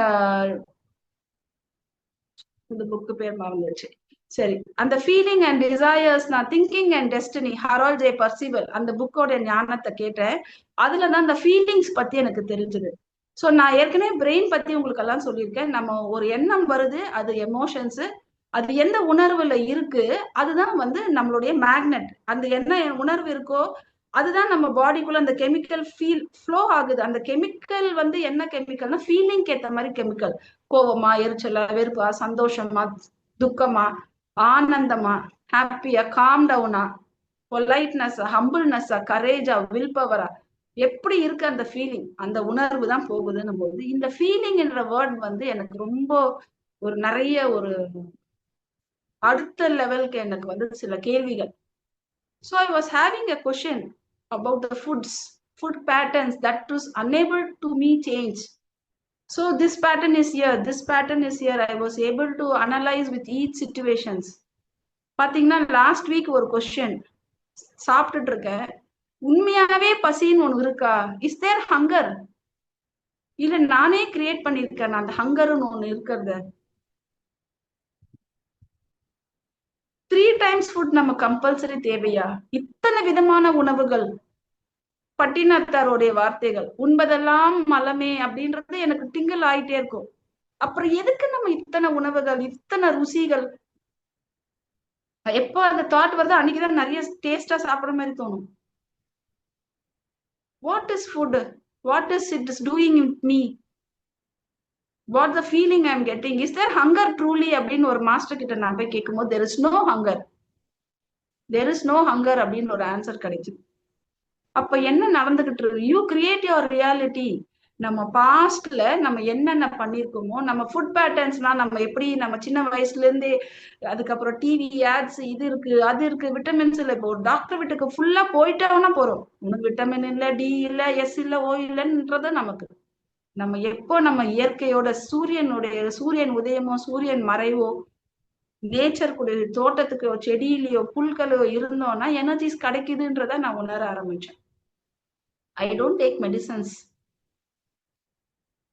இந்த புக்கு பேர் மறந்துச்சு. சரி, அந்த ஃபீலிங் அண்ட் டிசையர்ஸ், நான் thinking and destiny, Harold J Percival அந்த புக்கோட ஞானத்தை கேட்டேன். அதுலதான் அந்த ஃபீலிங்ஸ் பத்தி எனக்கு தெரிஞ்சது. ஸோ நான் ஏற்கனவே பிரெயின் பத்தி உங்களுக்கு எல்லாம் சொல்லியிருக்கேன். நம்ம ஒரு எண்ணம் வருது, அது எமோஷன்ஸ், அது எந்த உணர்வுல இருக்கு, அதுதான் வந்து நம்மளுடைய மேக்னெட். அந்த என்ன உணர்வு இருக்கோ அதுதான் நம்ம பாடிக்குள்ள அந்த கெமிக்கல் ஃபீல் ஃப்ளோ ஆகுது. அந்த கெமிக்கல் வந்து என்ன கெமிக்கல்னா ஃபீலிங்க்கு ஏத்த மாதிரி கெமிக்கல். கோவமா, எரிச்சலா, வெறுப்பா, சந்தோஷமா, துக்கமா, ஆனந்தமா, ஹாப்பியா, காம் டவுனா, பொலைட்னஸா, ஹம்பிள்னஸா, கரேஜா, வில் பவரா, எப்படி இருக்கு அந்த ஃபீலிங், அந்த உணர்வு தான் போகுதுன்னு போது இந்த ஃபீலிங் என்ற வேர்ட் வந்து எனக்கு ரொம்ப ஒரு நிறைய ஒரு அடுத்த லெவலுக்கு எனக்கு வந்து சில கேள்விகள். So I was having a question about the food patterns that was unable to me change. So this pattern is here, this pattern is here. I was able to analyze with each situations. பாத்தீங்கன்னா last week ஒரு question, சாப்பிட்டுட்டு இருக்கேன், உண்மையாவே பசின்னு ஒண்ணு இருக்கா? Is there hunger? இல்ல நானே கிரியேட் பண்ணிருக்கேன் அந்த ஹங்கர்னு ஒண்ணு இருக்கிறது? 3 times ஃபுட் நம்ம கம்பல்சரி தேவையா? இத்தனை விதமான உணவுகள், பட்டினத்தாருடைய வார்த்தைகள், உண்பதெல்லாம் மலமே அப்படின்றது எனக்கு டிங்கிள் ஆயிட்டே இருக்கும். அப்புறம் எதுக்கு நம்ம இத்தனை உணவுகள், இத்தனை ருசிகள்? எப்போ அந்த தாட் வருது அன்னைக்குதான் நிறைய டேஸ்டா சாப்பிடுற மாதிரி தோணும். What is food? What is it is doing in me? What the feeling I'm getting? Is there hunger truly? அப்படின்னு ஒரு மாஸ்டர் கிட்ட நான் போய் கேட்கும்போது there is no hunger. There is no hunger அப்படின்னு ஒரு ஆன்சர் கிடைக்குது. அப்ப என்ன நடந்துகிட்டு இருக்கு? You create your reality. நம்ம பாஸ்ட்ல நம்ம என்னென்ன பண்ணிருக்கோமோ, நம்ம ஃபுட் பேட்டர்ன்ஸ்லாம் நம்ம எப்படி நம்ம சின்ன வயசுல இருந்தே, அதுக்கப்புறம் டிவி ஆட்ஸ் இது இருக்கு அது இருக்கு, விட்டமின்ஸ் இல்ல. இப்போ ஒரு டாக்டர் வீட்டுக்கு ஃபுல்லா போயிட்டோம்னா போறோம், உனக்கு விட்டமின் இல்ல, டி இல்ல, எஸ் இல்ல, ஓ இல்லன்றது நமக்கு. நம்ம எப்போ நம்ம இயற்கையோட சூரியன் உதயமோ சூரியன் மறைவோ நேச்சர் கூட தோட்டத்துக்கு செடியிலயோ புல்களோ இருந்தோம்னா எனர்ஜிஸ் கிடைக்குதுன்றத நான் உணர ஆரம்பிச்சேன். I don't take medicines.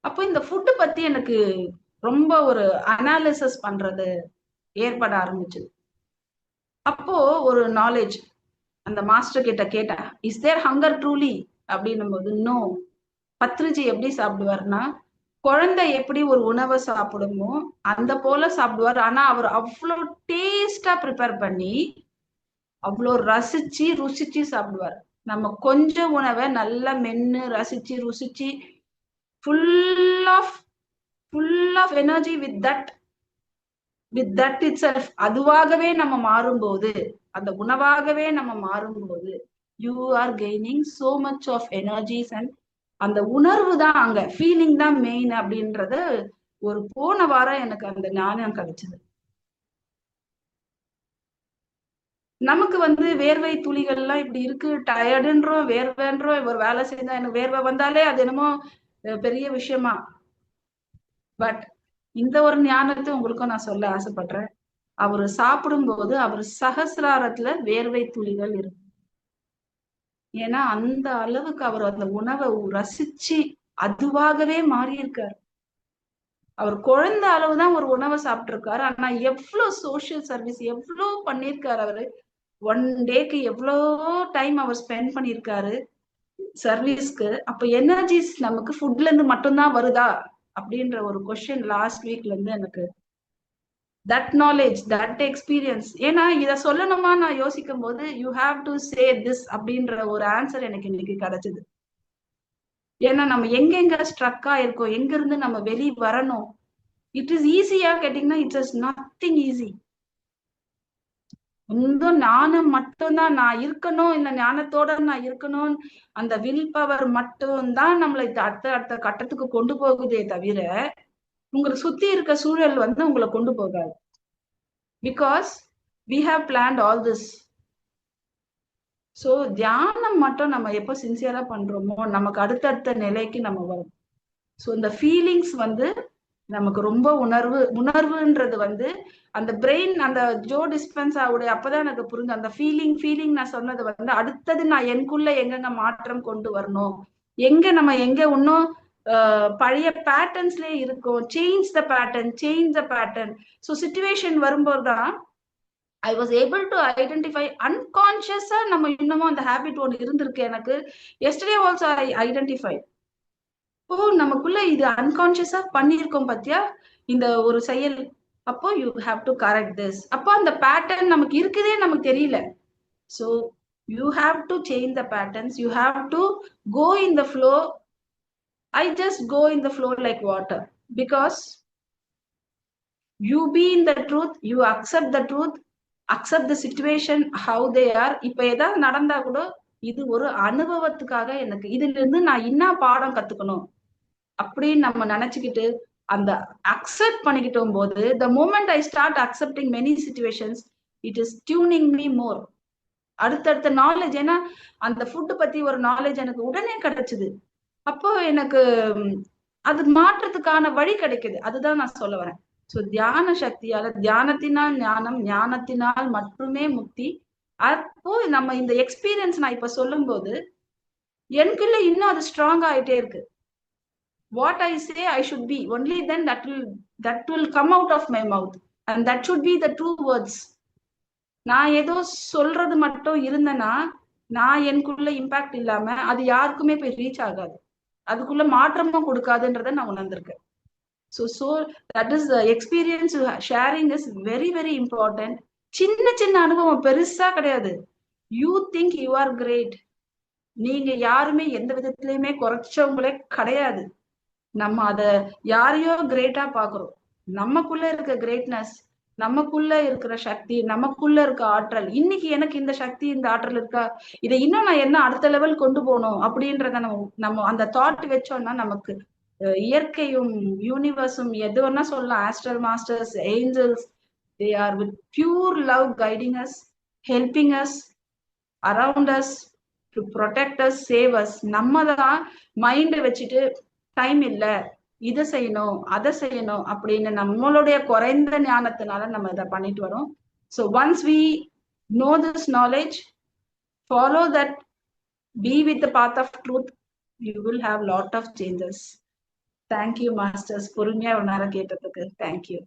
அப்போ இந்த ஃபுட்டு பத்தி எனக்கு ரொம்ப ஒரு அனாலிசிஸ் பண்றது ஏற்பட ஆரம்பிச்சது. அப்போ ஒரு நாலேஜ் அந்த மாஸ்டர் கிட்ட கேட்டேன், இஸ் தேர் ஹங்கர் ட்ரூலி அப்படின்னும் போது நோ. பத்ரிஜி எப்படி சாப்பிடுவார்னா, குழந்தை எப்படி ஒரு உணவை சாப்பிடுமோ அந்த போல சாப்பிடுவார். ஆனா அவர் அவ்வளோ டேஸ்டா ப்ரிப்பேர் பண்ணி அவ்வளோ ரசிச்சு ருசிச்சு சாப்பிடுவார். நம்ம கொஞ்சம் உணவை நல்லா மென்னு ரசிச்சு ருசிச்சு full of energy with that itself அதுவாகவே நம்ம மாறும்போது, அந்த உணவாகவே நம்ம மாறும்போது you are gaining so much of energies and அந்த உணர்வு தான் அங்க ஃபீலிங் தான் மெயின் அப்படின்றத ஒரு போன வாரம் எனக்கு அந்த ஞானம் கிடைச்சது. நமக்கு வேர்வை துளிகள் எல்லாம் இப்படி இருக்கு, டயர்டுன்றோம், வேர்வைன்றோம். ஒரு வேலை செஞ்சா எனக்கு வேர்வை வந்தாலே அது என்னமோ பெரிய விஷயமா. பட் இந்த ஒரு ஞானத்தை உங்களுக்கும் நான் சொல்ல ஆசைப்படுறேன். அவரு சாப்பிடும் போது அவர் சகசிராரத்துல வேர்வை துளிகள் இருக்கு. ஏன்னா அந்த அளவுக்கு அவர் அந்த உணவை ரசிச்சு அதுவாகவே மாறி இருக்காரு. அவர் குழந்தை அளவுதான் ஒரு உணவை சாப்பிட்டு இருக்காரு. ஆனா எவ்வளவு சோசியல் சர்வீஸ் எவ்வளவு பண்ணிருக்காரு அவரு. ஒன் டேக்கு எவ்வளோ டைம் அவர் ஸ்பெண்ட் பண்ணிருக்காரு சர்வீஸ்க்கு. அப்ப எனர்ஜிஸ் நமக்கு ஃபுட்ல இருந்து மட்டும்தான் வருதா அப்படின்ற ஒரு கொஸ்டின் லாஸ்ட் வீக்ல இருந்து எனக்கு தட் நாலேஜ் தட் எக்ஸ்பீரியன்ஸ். ஏன்னா இத சொல்லணுமா நான் யோசிக்கும் போது you have to say this அப்படின்ற ஒரு ஆன்சர் எனக்கு இன்னைக்கு கிடைச்சது. ஏன்னா நம்ம எங்கெங்க ஸ்ட்ரக் ஆயிருக்கோம், எங்க இருந்து நம்ம வெளியே வரணும். இட் இஸ் ஈஸியா கேட்டீங்கன்னா இட் இஸ் நத்திங் ஈஸி. இந்த ஞானம் மட்டும்தான் நான் இருக்கணும், இந்த ஞானத்தோட நான் இருக்கணும், அந்த வில் பவர் மட்டும்தான் நம்மளை அடுத்த அடுத்த கட்டத்துக்கு கொண்டு போகுதே தவிர உங்களுக்கு சுத்தி இருக்க சூழல் உங்களை கொண்டு போகாது. Because we have planned all this. So தியானம் மட்டும் நம்ம எப்போ சின்சியரா பண்றோமோ நமக்கு அடுத்தடுத்த நிலைக்கு நம்ம வரும். ஸோ இந்த ஃபீலிங்ஸ் நமக்கு ரொம்ப உணர்வுன்றது அந்த பிரெயின் அந்த ஜோ டிஸ்பென்சாவுடைய அப்பதான் எனக்கு புரிஞ்சு அந்த ஃபீலிங் நான் சொன்னது அடுத்தது நான் எனக்குள்ள எங்கெங்க மாற்றம் கொண்டு வரணும், நம்ம எங்க இன்னும் பழைய பேட்டர்ன்ஸ்லயே இருக்கும். Change the pattern. So situation வரும்போதுதான் I was able to identify அன்கான்சியஸா நம்ம இன்னமும் அந்த ஹேபிட் ஒன்று இருந்திருக்கு எனக்கு. Yesterday also I identify, oh நமக்குள்ள இது அன்கான்சியஸா பண்ணியிருக்கோம் பாத்தியா இந்த ஒரு செயல். அப்போ you have to correct this. அப்போ அந்த பேட்டர்ன் நமக்கு இருக்குதே நமக்கு தெரியல. So you have to change the patterns. You have to go in the flow. I just go in the flow like water. Because you be in the truth, you accept the truth, accept the situation how they are. இப்ப ஏதாவது நடந்தா கூட இது ஒரு அனுபவத்துக்காக எனக்கு இதுல இருந்து நான் என்ன பாடம் கத்துக்கணும் அப்படின்னு நம்ம நினைச்சுக்கிட்டு அந்த அக்செப்ட் பண்ணிக்கிட்டோம் போது the moment I start accepting many situations it is tuning me more. அடுத்தடுத்த நாலேஜ், ஏன்னா அந்த ஃபுட் பத்தி ஒரு நாலேஜ் எனக்கு உடனே கிடைச்சது. அப்போ எனக்கு அது மாற்றத்துக்கான வழி கிடைக்குது. அதுதான் நான் சொல்ல வரேன். ஸோ தியான சக்தியால, தியானத்தினால் ஞானம், ஞானத்தினால் மட்டுமே முக்தி. அப்போ நம்ம இந்த எக்ஸ்பீரியன்ஸ் நான் இப்ப சொல்லும் போது எனக்குள்ள இன்னும் அது ஸ்ட்ராங் ஆயிட்டே இருக்கு. What I say I should be, only then that will come out of my mouth and that should be the true words. நான் ஏதோ சொல்றது மட்டும் இருந்தேன்னா நான் எனக்குள்ள இம்பாக்ட் இல்லாம அது யாருக்குமே போய் ரீச் ஆகாது, அதுக்குள்ள மாற்றமும் கொடுக்காதுன்றத நான் உணர்ந்திருக்கேன். So that is the experience sharing is very very important. சின்ன சின்ன அனுபவம் பெருசா கிடையாது. You think you are great, நீங்க யாருமே எந்த விதத்திலயுமே குறைச்சவங்களே கிடையாது. நம்ம அத யாரையோ கிரேட்டா பாக்குறோம். நமக்குள்ள இருக்க கிரேட்னஸ், நமக்குள்ள இருக்கிற சக்தி, நமக்குள்ள இருக்க ஆற்றல், இன்னைக்கு எனக்கு இந்த சக்தி இந்த ஆற்றல் இருக்கா, இதை இன்னும் நான் என்ன அடுத்த லெவல் கொண்டு போகணும் அப்படின்றத நம்ம நம்ம அந்த தாட் வச்சோம்னா நமக்கு இயற்கையும் யூனிவர்ஸும் எது வேணா சொல்லலாம், astral masters, angels, they are with pure love guiding us, helping us, around us, to protect us, save us. நம்ம தான் மைண்ட் வச்சுட்டு டைம் இல்ல, இதை செய்யணும் அதை செய்யணும் அப்படின்னு நம்மளுடைய குறைந்த ஞானத்தினால நம்ம இதை பண்ணிட்டு வரோம். So once we know this knowledge, follow that, be with the path of truth, you will have lot of changes. Thank you masters, பொறுமையா ஒரு நேரம் கேட்டதுக்கு. Thank you.